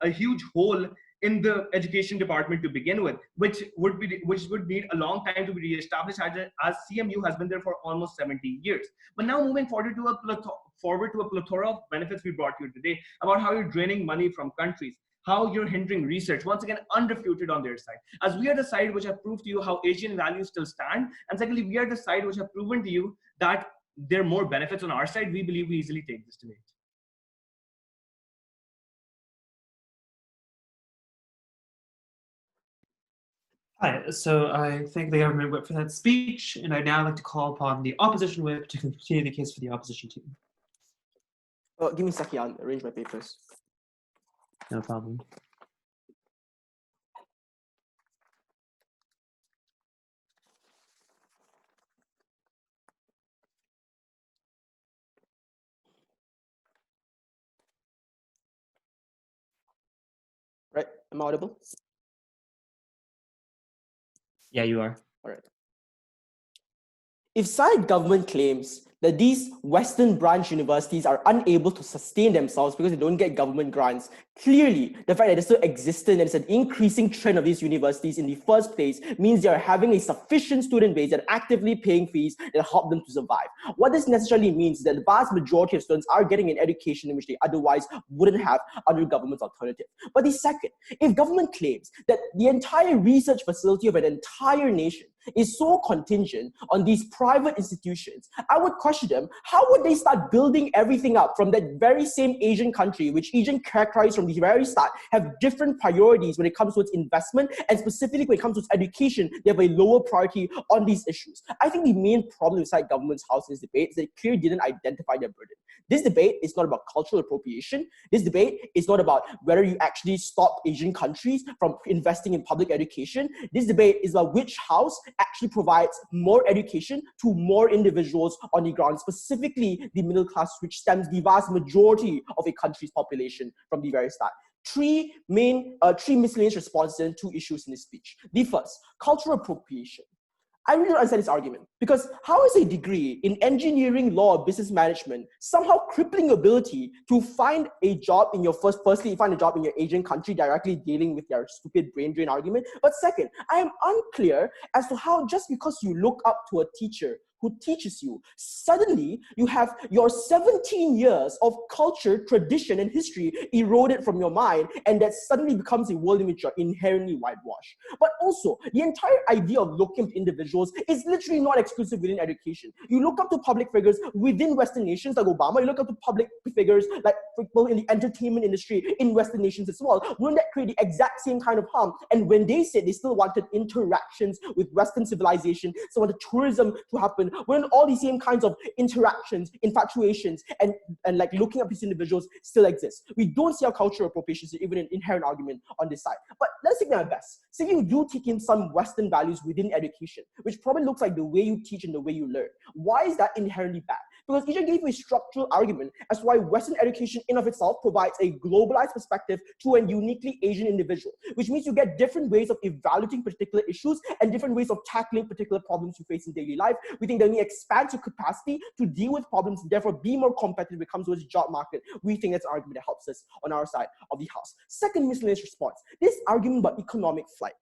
a huge hole in the education department to begin with, which would need a long time to be reestablished, as CMU has been there for almost 70 years. But now moving forward to a plethora of benefits we brought you today about how you're draining money from countries, how you're hindering research, once again unrefuted on their side. As we are the side which have proved to you how Asian values still stand, and secondly, we are the side which have proven to you that there are more benefits on our side, we believe we easily take this debate. Hi, so I thank the government whip for that speech, and I'd now like to call upon the opposition whip to continue the case for the opposition team. Give me a second, I'll arrange my papers. No problem. Right, am I audible? Yeah, you are. All right. If side government claims that these Western branch universities are unable to sustain themselves because they don't get government grants, clearly the fact that they're still existent and it's an increasing trend of these universities in the first place means they are having a sufficient student base and actively paying fees that help them to survive. What this necessarily means is that the vast majority of students are getting an education in which they otherwise wouldn't have under government's alternative. But the second, if government claims that the entire research facility of an entire nation is so contingent on these private institutions, I would question them, how would they start building everything up from that very same Asian country, which Asian characterized from the very start, have different priorities when it comes to its investment, and specifically when it comes to its education, they have a lower priority on these issues. I think the main problem inside government's house in this debate is that it clearly didn't identify their burden. This debate is not about cultural appropriation. This debate is not about whether you actually stop Asian countries from investing in public education. This debate is about which house actually provides more education to more individuals on the ground, specifically the middle class, which stems the vast majority of a country's population from the very start. Three miscellaneous responses and two issues in this speech. The first, cultural appropriation. I really don't understand this argument, because how is a degree in engineering, law, or business management somehow crippling your ability to find a job in your firstly, find a job in your Asian country directly dealing with your stupid brain drain argument? But second, I am unclear as to how just because you look up to a teacher who teaches you, suddenly you have your 17 years of culture, tradition, and history eroded from your mind, and that suddenly becomes a world in which you're inherently whitewashed. But also, the entire idea of looking up to individuals is literally not exclusive within education. You look up to public figures within Western nations like Obama, you look up to public figures like people in the entertainment industry in Western nations as well. Wouldn't that create the exact same kind of harm? And when they said they still wanted interactions with Western civilization, so wanted tourism to happen, when all these same kinds of interactions, infatuations, and like looking up these individuals still exist. We don't see how cultural appropriation is even an inherent argument on this side. But let's take that best. Say you do take in some Western values within education, which probably looks like the way you teach and the way you learn. Why is that inherently bad? Because Ishan gave you a structural argument as to why Western education in of itself provides a globalized perspective to a uniquely Asian individual, which means you get different ways of evaluating particular issues and different ways of tackling particular problems you face in daily life. We think that when you expand your capacity to deal with problems and therefore be more competitive when it comes to its job market, we think that's an argument that helps us on our side of the house. Second miscellaneous response, this argument about economic flight.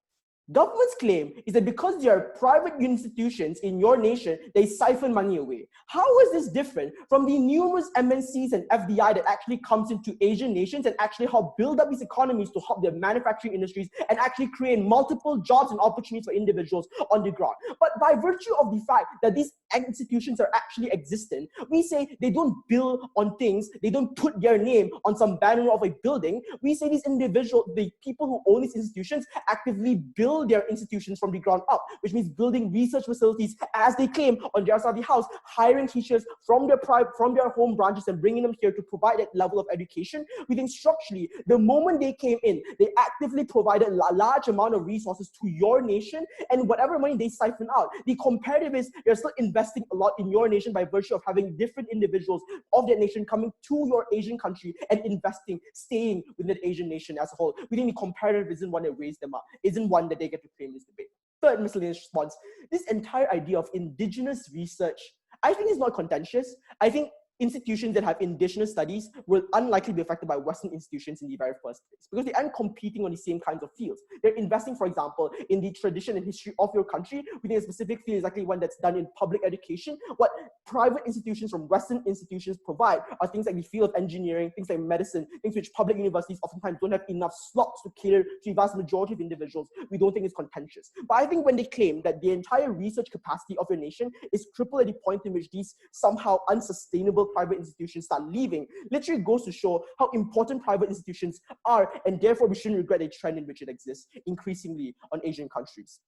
Government's claim is that because there are private institutions in your nation, they siphon money away. How is this different from the numerous MNCs and FDI that actually comes into Asian nations and actually help build up these economies to help their manufacturing industries and actually create multiple jobs and opportunities for individuals on the ground? But by virtue of the fact that these institutions are actually existent, we say they don't build on things, they don't put their name on some banner of a building. We say these individuals, the people who own these institutions, actively build their institutions from the ground up, which means building research facilities as they claim on their side of the house, hiring teachers from their home branches and bringing them here to provide that level of education. We think structurally, the moment they came in, they actively provided a large amount of resources to your nation, and whatever money they siphon out, the comparative is they're still investing a lot in your nation by virtue of having different individuals of that nation coming to your Asian country and investing, staying within the Asian nation as a whole. We think the comparative isn't one that raised them up, isn't one that they get to claim this debate. Third miscellaneous response, this entire idea of indigenous research, I think is not contentious. I think institutions that have indigenous studies will unlikely be affected by Western institutions in the very first place because they aren't competing on the same kinds of fields. They're investing, for example, in the tradition and history of your country. We think a specific field is likely one that's done in public education. What private institutions from Western institutions provide are things like the field of engineering, things like medicine, things which public universities oftentimes don't have enough slots to cater to the vast majority of individuals. We don't think it's contentious. But I think when they claim that the entire research capacity of your nation is crippled at the point in which these somehow unsustainable private institutions start leaving, literally goes to show how important private institutions are, and therefore we shouldn't regret a trend in which it exists increasingly on Asian countries.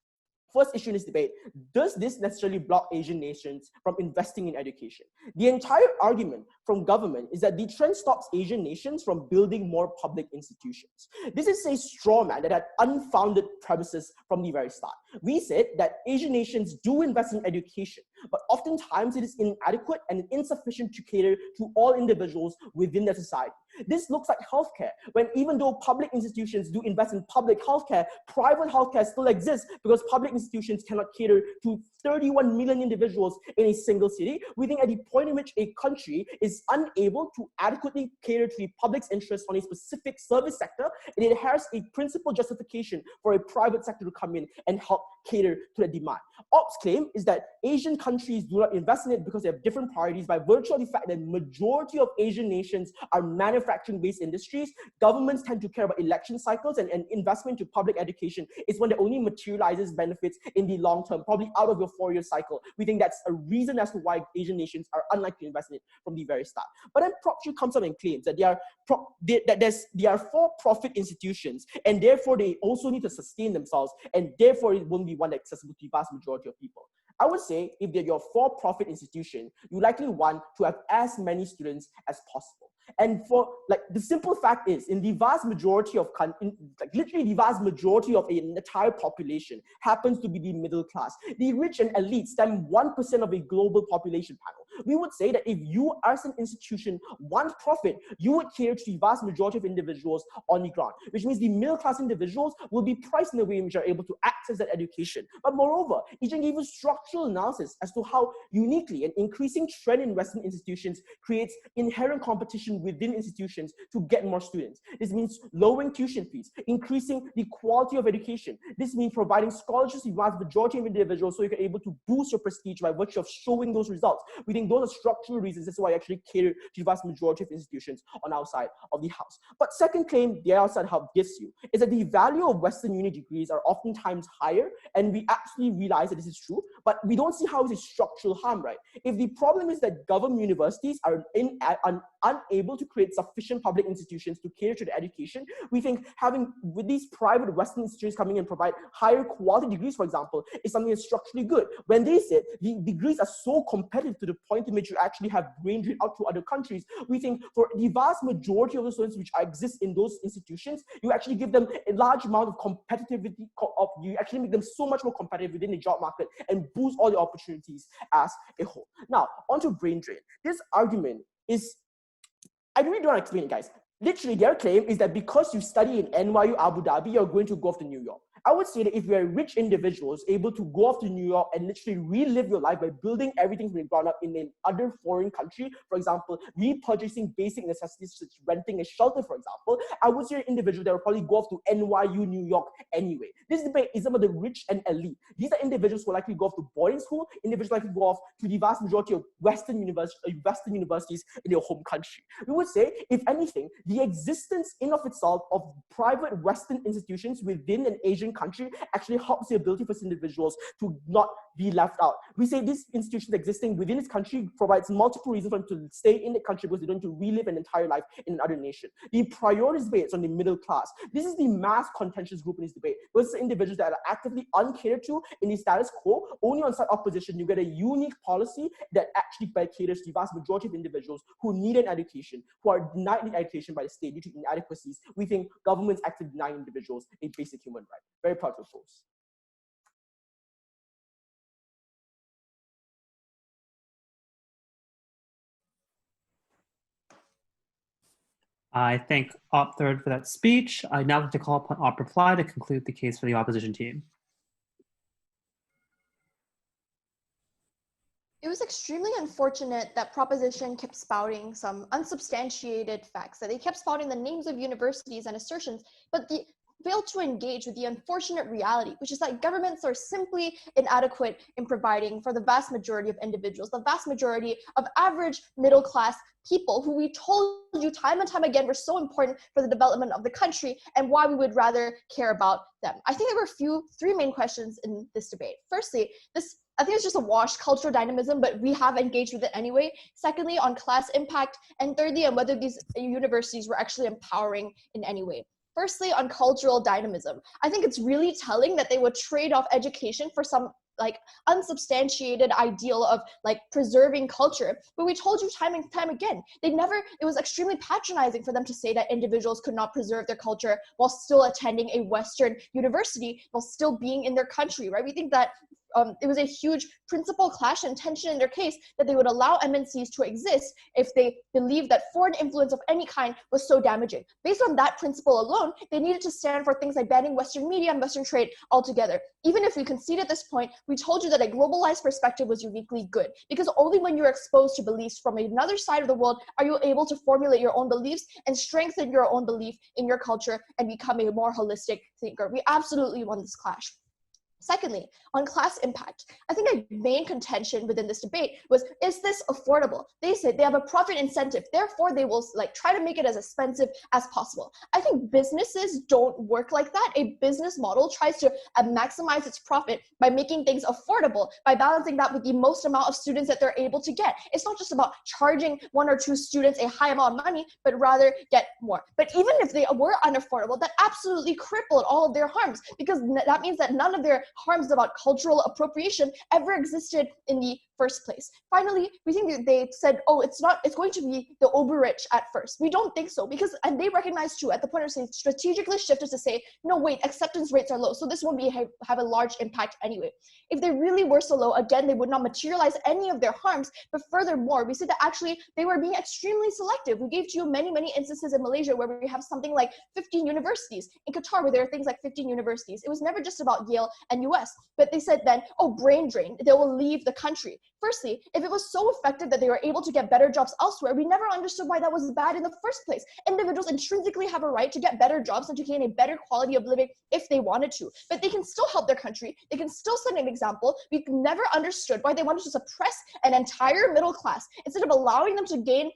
First issue in this debate, does this necessarily block Asian nations from investing in education? The entire argument from government is that the trend stops Asian nations from building more public institutions. This is a straw man that had unfounded premises from the very start. We said that Asian nations do invest in education, but oftentimes it is inadequate and insufficient to cater to all individuals within their society. This looks like healthcare, when even though public institutions do invest in public healthcare, private healthcare still exists because public institutions cannot cater to 31 million individuals in a single city. We think at the point in which a country is unable to adequately cater to the public's interest on a specific service sector, it has a principal justification for a private sector to come in and help cater to the demand. Ops claim is that Asian countries do not invest in it because they have different priorities by virtue of the fact that majority of Asian nations are manufacturing-based industries. Governments tend to care about election cycles, and investment to public education is one that only materializes benefits in the long term, probably out of your 4-year cycle. We think that's a reason as to why Asian nations are unlikely to invest in it from the very start. But then PropShoe comes up and claims that they are for-profit institutions, and therefore they also need to sustain themselves, and therefore it won't be one accessible to the vast majority of people. I would say if they're your for-profit institution, you likely want to have as many students as possible. And for the simple fact is, in the vast majority of literally the vast majority of an entire population happens to be the middle class. The rich and elite stem 1% of a global population panel. We would say that if you as an institution want profit, you would cater to the vast majority of individuals on the ground, which means the middle class individuals will be priced in a way in which are able to access that education. But moreover, Ijin gave us structural analysis as to how uniquely an increasing trend in Western institutions creates inherent competition within institutions to get more students. This means lowering tuition fees, increasing the quality of education. This means providing scholarships to the vast majority of individuals so you're able to boost your prestige by virtue of showing those results. We think those are structural reasons. That's why I actually cater to the vast majority of institutions on our side of the house. But second claim the outside help gives you is that the value of Western uni degrees are oftentimes higher, and we actually realize that this is true, but we don't see how it's a structural harm, right? If the problem is that government universities are unable to create sufficient public institutions to cater to the education, we think having with these private Western institutions coming and provide higher quality degrees, for example, is something that's structurally good. When they said the degrees are so competitive to the point point in which you actually have brain drain out to other countries. We think for the vast majority of the students which exist in those institutions, you actually give them a large amount of competitivity, you actually make them so much more competitive within the job market and boost all the opportunities as a whole. Now, onto brain drain. This argument is, I really don't want to explain it, guys. Literally, their claim is that because you study in NYU Abu Dhabi, you're going to go off to New York. I would say that if you're rich individuals able to go off to New York and literally relive your life by building everything from the ground up in another foreign country, for example, repurchasing basic necessities such as renting a shelter, for example, I would say an individual that will probably go off to NYU, New York anyway. This debate is about the rich and elite. These are individuals who likely go off to boarding school, individuals likely go off to the vast majority of Western universities in their home country. We would say, if anything, the existence in of itself of private Western institutions within an Asian country actually helps the ability for individuals to not be left out. We say these institutions existing within this country provides multiple reasons for them to stay in the country because they don't want to relive an entire life in another nation. The priority debate is on the middle class. This is the mass contentious group in this debate. Those are individuals that are actively uncatered to in the status quo. Only on side opposition, you get a unique policy that actually caters to the vast majority of individuals who need an education, who are denied the education by the state due to inadequacies. We think governments actually deny individuals a basic human right. Very proud to oppose. I thank Op Third for that speech. I now like to call upon Op Reply to conclude the case for the opposition team. It was extremely unfortunate that Proposition kept spouting some unsubstantiated facts, that they kept spouting the names of universities and assertions, but they failed to engage with the unfortunate reality, which is that governments are simply inadequate in providing for the vast majority of individuals, the vast majority of average middle class people who we told you time and time again were so important for the development of the country and why we would rather care about them. I think there were three main questions in this debate. Firstly, I think it's just a wash, cultural dynamism, but we have engaged with it anyway. Secondly, on class impact. And thirdly, on whether these universities were actually empowering in any way. Firstly, on cultural dynamism. I think it's really telling that they would trade off education for some like unsubstantiated ideal of like preserving culture. But we told you time and time again, it was extremely patronizing for them to say that individuals could not preserve their culture while still attending a Western university, while still being in their country, right? We think that it was a huge principal clash and tension in their case that they would allow MNCs to exist if they believed that foreign influence of any kind was so damaging. Based on that principle alone, they needed to stand for things like banning Western media and Western trade altogether. Even if we concede at this point, we told you that a globalized perspective was uniquely good, because only when you're exposed to beliefs from another side of the world are you able to formulate your own beliefs and strengthen your own belief in your culture and become a more holistic thinker. We absolutely won this clash. Secondly, on class impact, I think a main contention within this debate was, is this affordable? They said they have a profit incentive, therefore they will like try to make it as expensive as possible. I think businesses don't work like that. A business model tries to maximize its profit by making things affordable, by balancing that with the most amount of students that they're able to get. It's not just about charging one or two students a high amount of money, but rather get more. But even if they were unaffordable, that absolutely crippled all of their harms, because that means that none of their harms about cultural appropriation ever existed in the first place. Finally, we think that they said, oh, it's going to be the uber rich at first. We don't think so, because, and they recognize too, at the point of saying strategically shifted to say, no, wait, acceptance rates are low, so this won't have a large impact anyway. If they really were so low, again, they would not materialize any of their harms, but furthermore, we said that actually they were being extremely selective. We gave to you many, many instances in Malaysia where we have something like 15 universities, in Qatar where there are things like 15 universities. It was never just about Yale and US, but they said then, oh, brain drain, they will leave the country. Firstly, if it was so effective that they were able to get better jobs elsewhere, we never understood why that was bad in the first place. Individuals intrinsically have a right to get better jobs and to gain a better quality of living if they wanted to, but they can still help their country. They can still set an example. We never understood why they wanted to suppress an entire middle class instead of allowing them to gain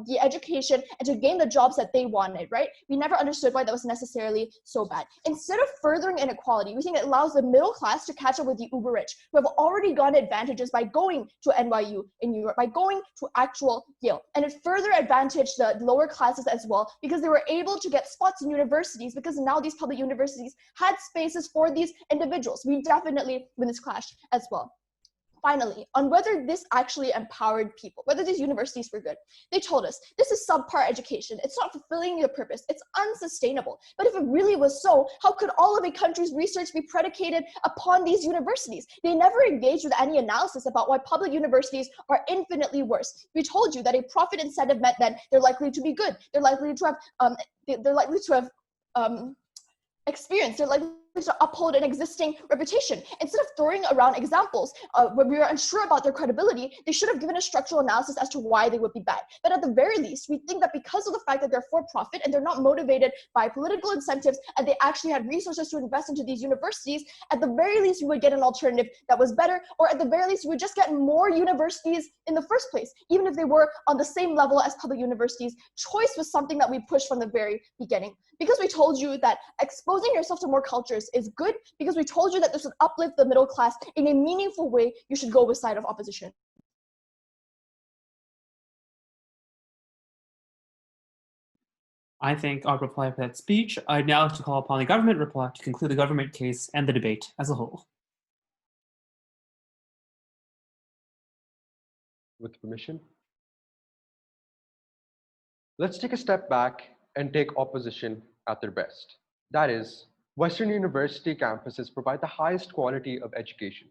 the education and to gain the jobs that they wanted, right? We never understood why that was necessarily so bad. Instead of furthering inequality, we think it allows the middle class to catch up with the uber rich, who have already gotten advantages by going to NYU in New York, by going to actual Yale. And it further advantaged the lower classes as well, because they were able to get spots in universities, because now these public universities had spaces for these individuals. We definitely win this clash as well. Finally, on whether this actually empowered people, whether these universities were good, they told us this is subpar education. It's not fulfilling the purpose. It's unsustainable. But if it really was so, how could all of a country's research be predicated upon these universities? They never engaged with any analysis about why public universities are infinitely worse. We told you that a profit incentive meant that they're likely to be good. They're likely to have experience. They're likely to uphold an existing reputation. Instead of throwing around examples where we were unsure about their credibility, they should have given a structural analysis as to why they would be bad. But at the very least, we think that because of the fact that they're for profit and they're not motivated by political incentives and they actually had resources to invest into these universities, at the very least, we would get an alternative that was better, or at the very least, we would just get more universities in the first place, even if they were on the same level as public universities. Choice was something that we pushed from the very beginning. Because we told you that exposing yourself to more cultures is good, because we told you that this would uplift the middle class in a meaningful way, you should go with side of opposition. I think our reply for that speech. I'd now like to call upon the government reply to conclude the government case and the debate as a whole. With permission. Let's take a step back and take opposition at their best. That is, Western university campuses provide the highest quality of education.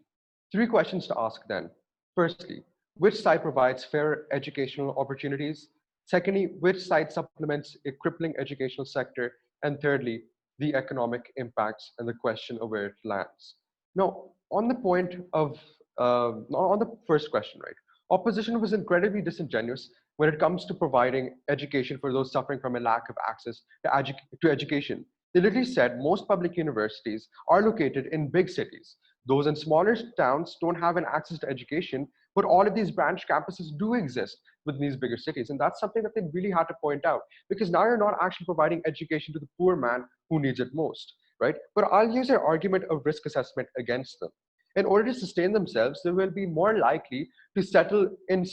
3 questions to ask then. Firstly, which side provides fair educational opportunities? Secondly, which side supplements a crippling educational sector? And thirdly, the economic impacts and the question of where it lands. Now, on the point of, on the first question, right? Opposition was incredibly disingenuous when it comes to providing education for those suffering from a lack of access to education. They literally said most public universities are located in big cities. Those in smaller towns don't have an access to education, but all of these branch campuses do exist within these bigger cities. And that's something that they really had to point out, because now you're not actually providing education to the poor man who needs it most, right? But I'll use their argument of risk assessment against them. In order to sustain themselves, they will be more likely to settle in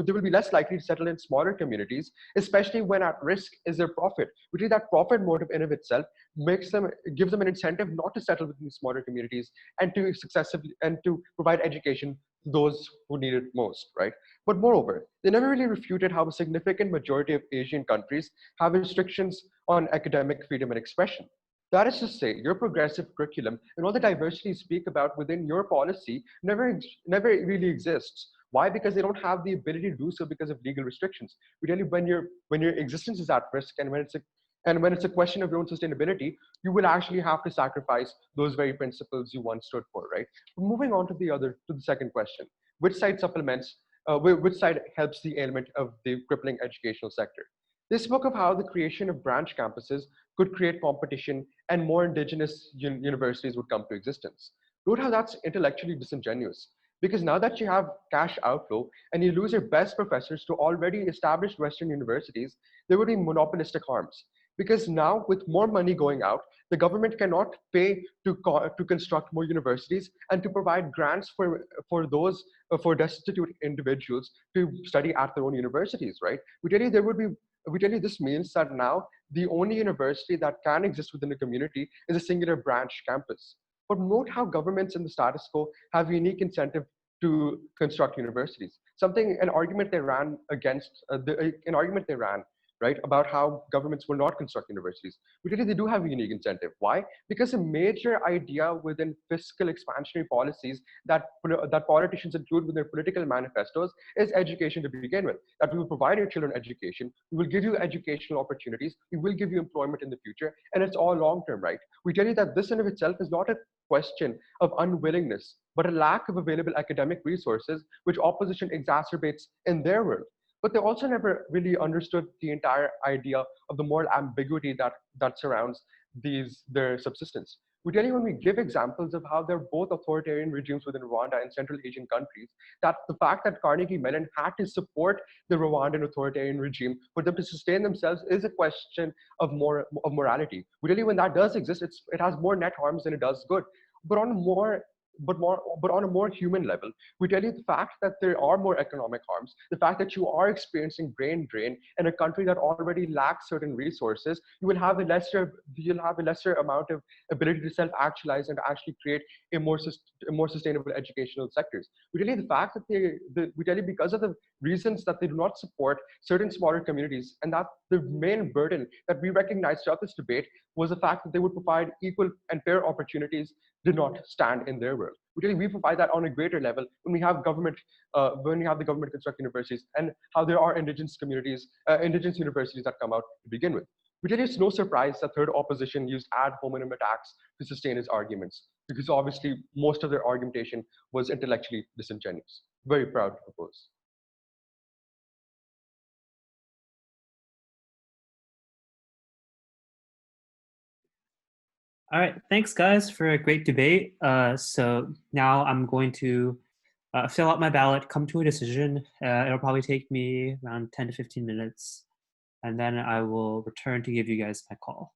they will be less likely to settle in smaller communities, especially when at risk is their profit. Which is that profit motive in of itself gives them an incentive not to settle within smaller communities and to provide education to those who need it most, right? But moreover, they never really refuted how a significant majority of Asian countries have restrictions on academic freedom and expression. That is to say, your progressive curriculum and all the diversity you speak about within your policy never really exists. Why? Because they don't have the ability to do so because of legal restrictions. We tell you when your existence is at risk and when it's a question of your own sustainability, you will actually have to sacrifice those very principles you once stood for, right? Moving on to the second question, which side which side helps the ailment of the crippling educational sector? They spoke of how the creation of branch campuses could create competition and more indigenous universities would come to existence. Note how that's intellectually disingenuous, because now that you have cash outflow and you lose your best professors to already established Western universities, there would be monopolistic harms. Because now with more money going out, the government cannot pay to construct more universities and to provide grants for destitute individuals to study at their own universities, right? We tell you this means that now the only university that can exist within a community is a singular branch campus. But note how governments in the status quo have unique incentive to construct universities. An argument they ran, right, about how governments will not construct universities. But they do have a unique incentive. Why? Because a major idea within fiscal expansionary policies that politicians include with their political manifestos is education to begin with. That we will provide your children education, we will give you educational opportunities, we will give you employment in the future, and it's all long-term, right? We tell you that this in of itself is not a question of unwillingness, but a lack of available academic resources, which opposition exacerbates in their world. But they also never really understood the entire idea of the moral ambiguity that surrounds their subsistence. We tell you when we give examples of how they're both authoritarian regimes within Rwanda and Central Asian countries, that the fact that Carnegie Mellon had to support the Rwandan authoritarian regime for them to sustain themselves is a question of morality. We tell you when that does exist, it has more net harms than it does good. But on a more but on a more human level. We tell you the fact that there are more economic harms, the fact that you are experiencing brain drain in a country that already lacks certain resources. You'll have a lesser amount of ability to self-actualize and actually create a more sustainable educational sectors. We tell you the fact that we tell you because of the reasons that they do not support certain smaller communities, and that the main burden that we recognize throughout this debate was the fact that they would provide equal and fair opportunities did not stand in their world. We provide that on a greater level when we have the government construct universities, and how there are indigenous communities, indigenous universities that come out to begin with. We tell you it's no surprise that third opposition used ad hominem attacks to sustain its arguments, because obviously most of their argumentation was intellectually disingenuous. Very proud to propose. All right, thanks guys for a great debate. So now I'm going to fill out my ballot, come to a decision. It'll probably take me around 10 to 15 minutes, and then I will return to give you guys my call.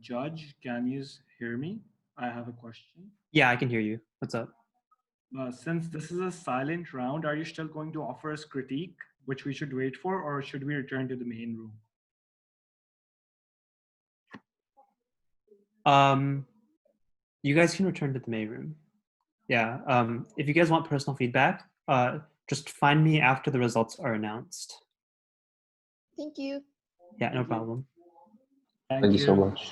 Judge, can you hear me? I have a question. Yeah, I can hear you. What's up? Since this is a silent round, are you still going to offer us critique, which we should wait for, or should we return to the main room? You guys can return to the main room. Yeah. If you guys want personal feedback, just find me after the results are announced. Thank you. Yeah, no problem. Thank you so much.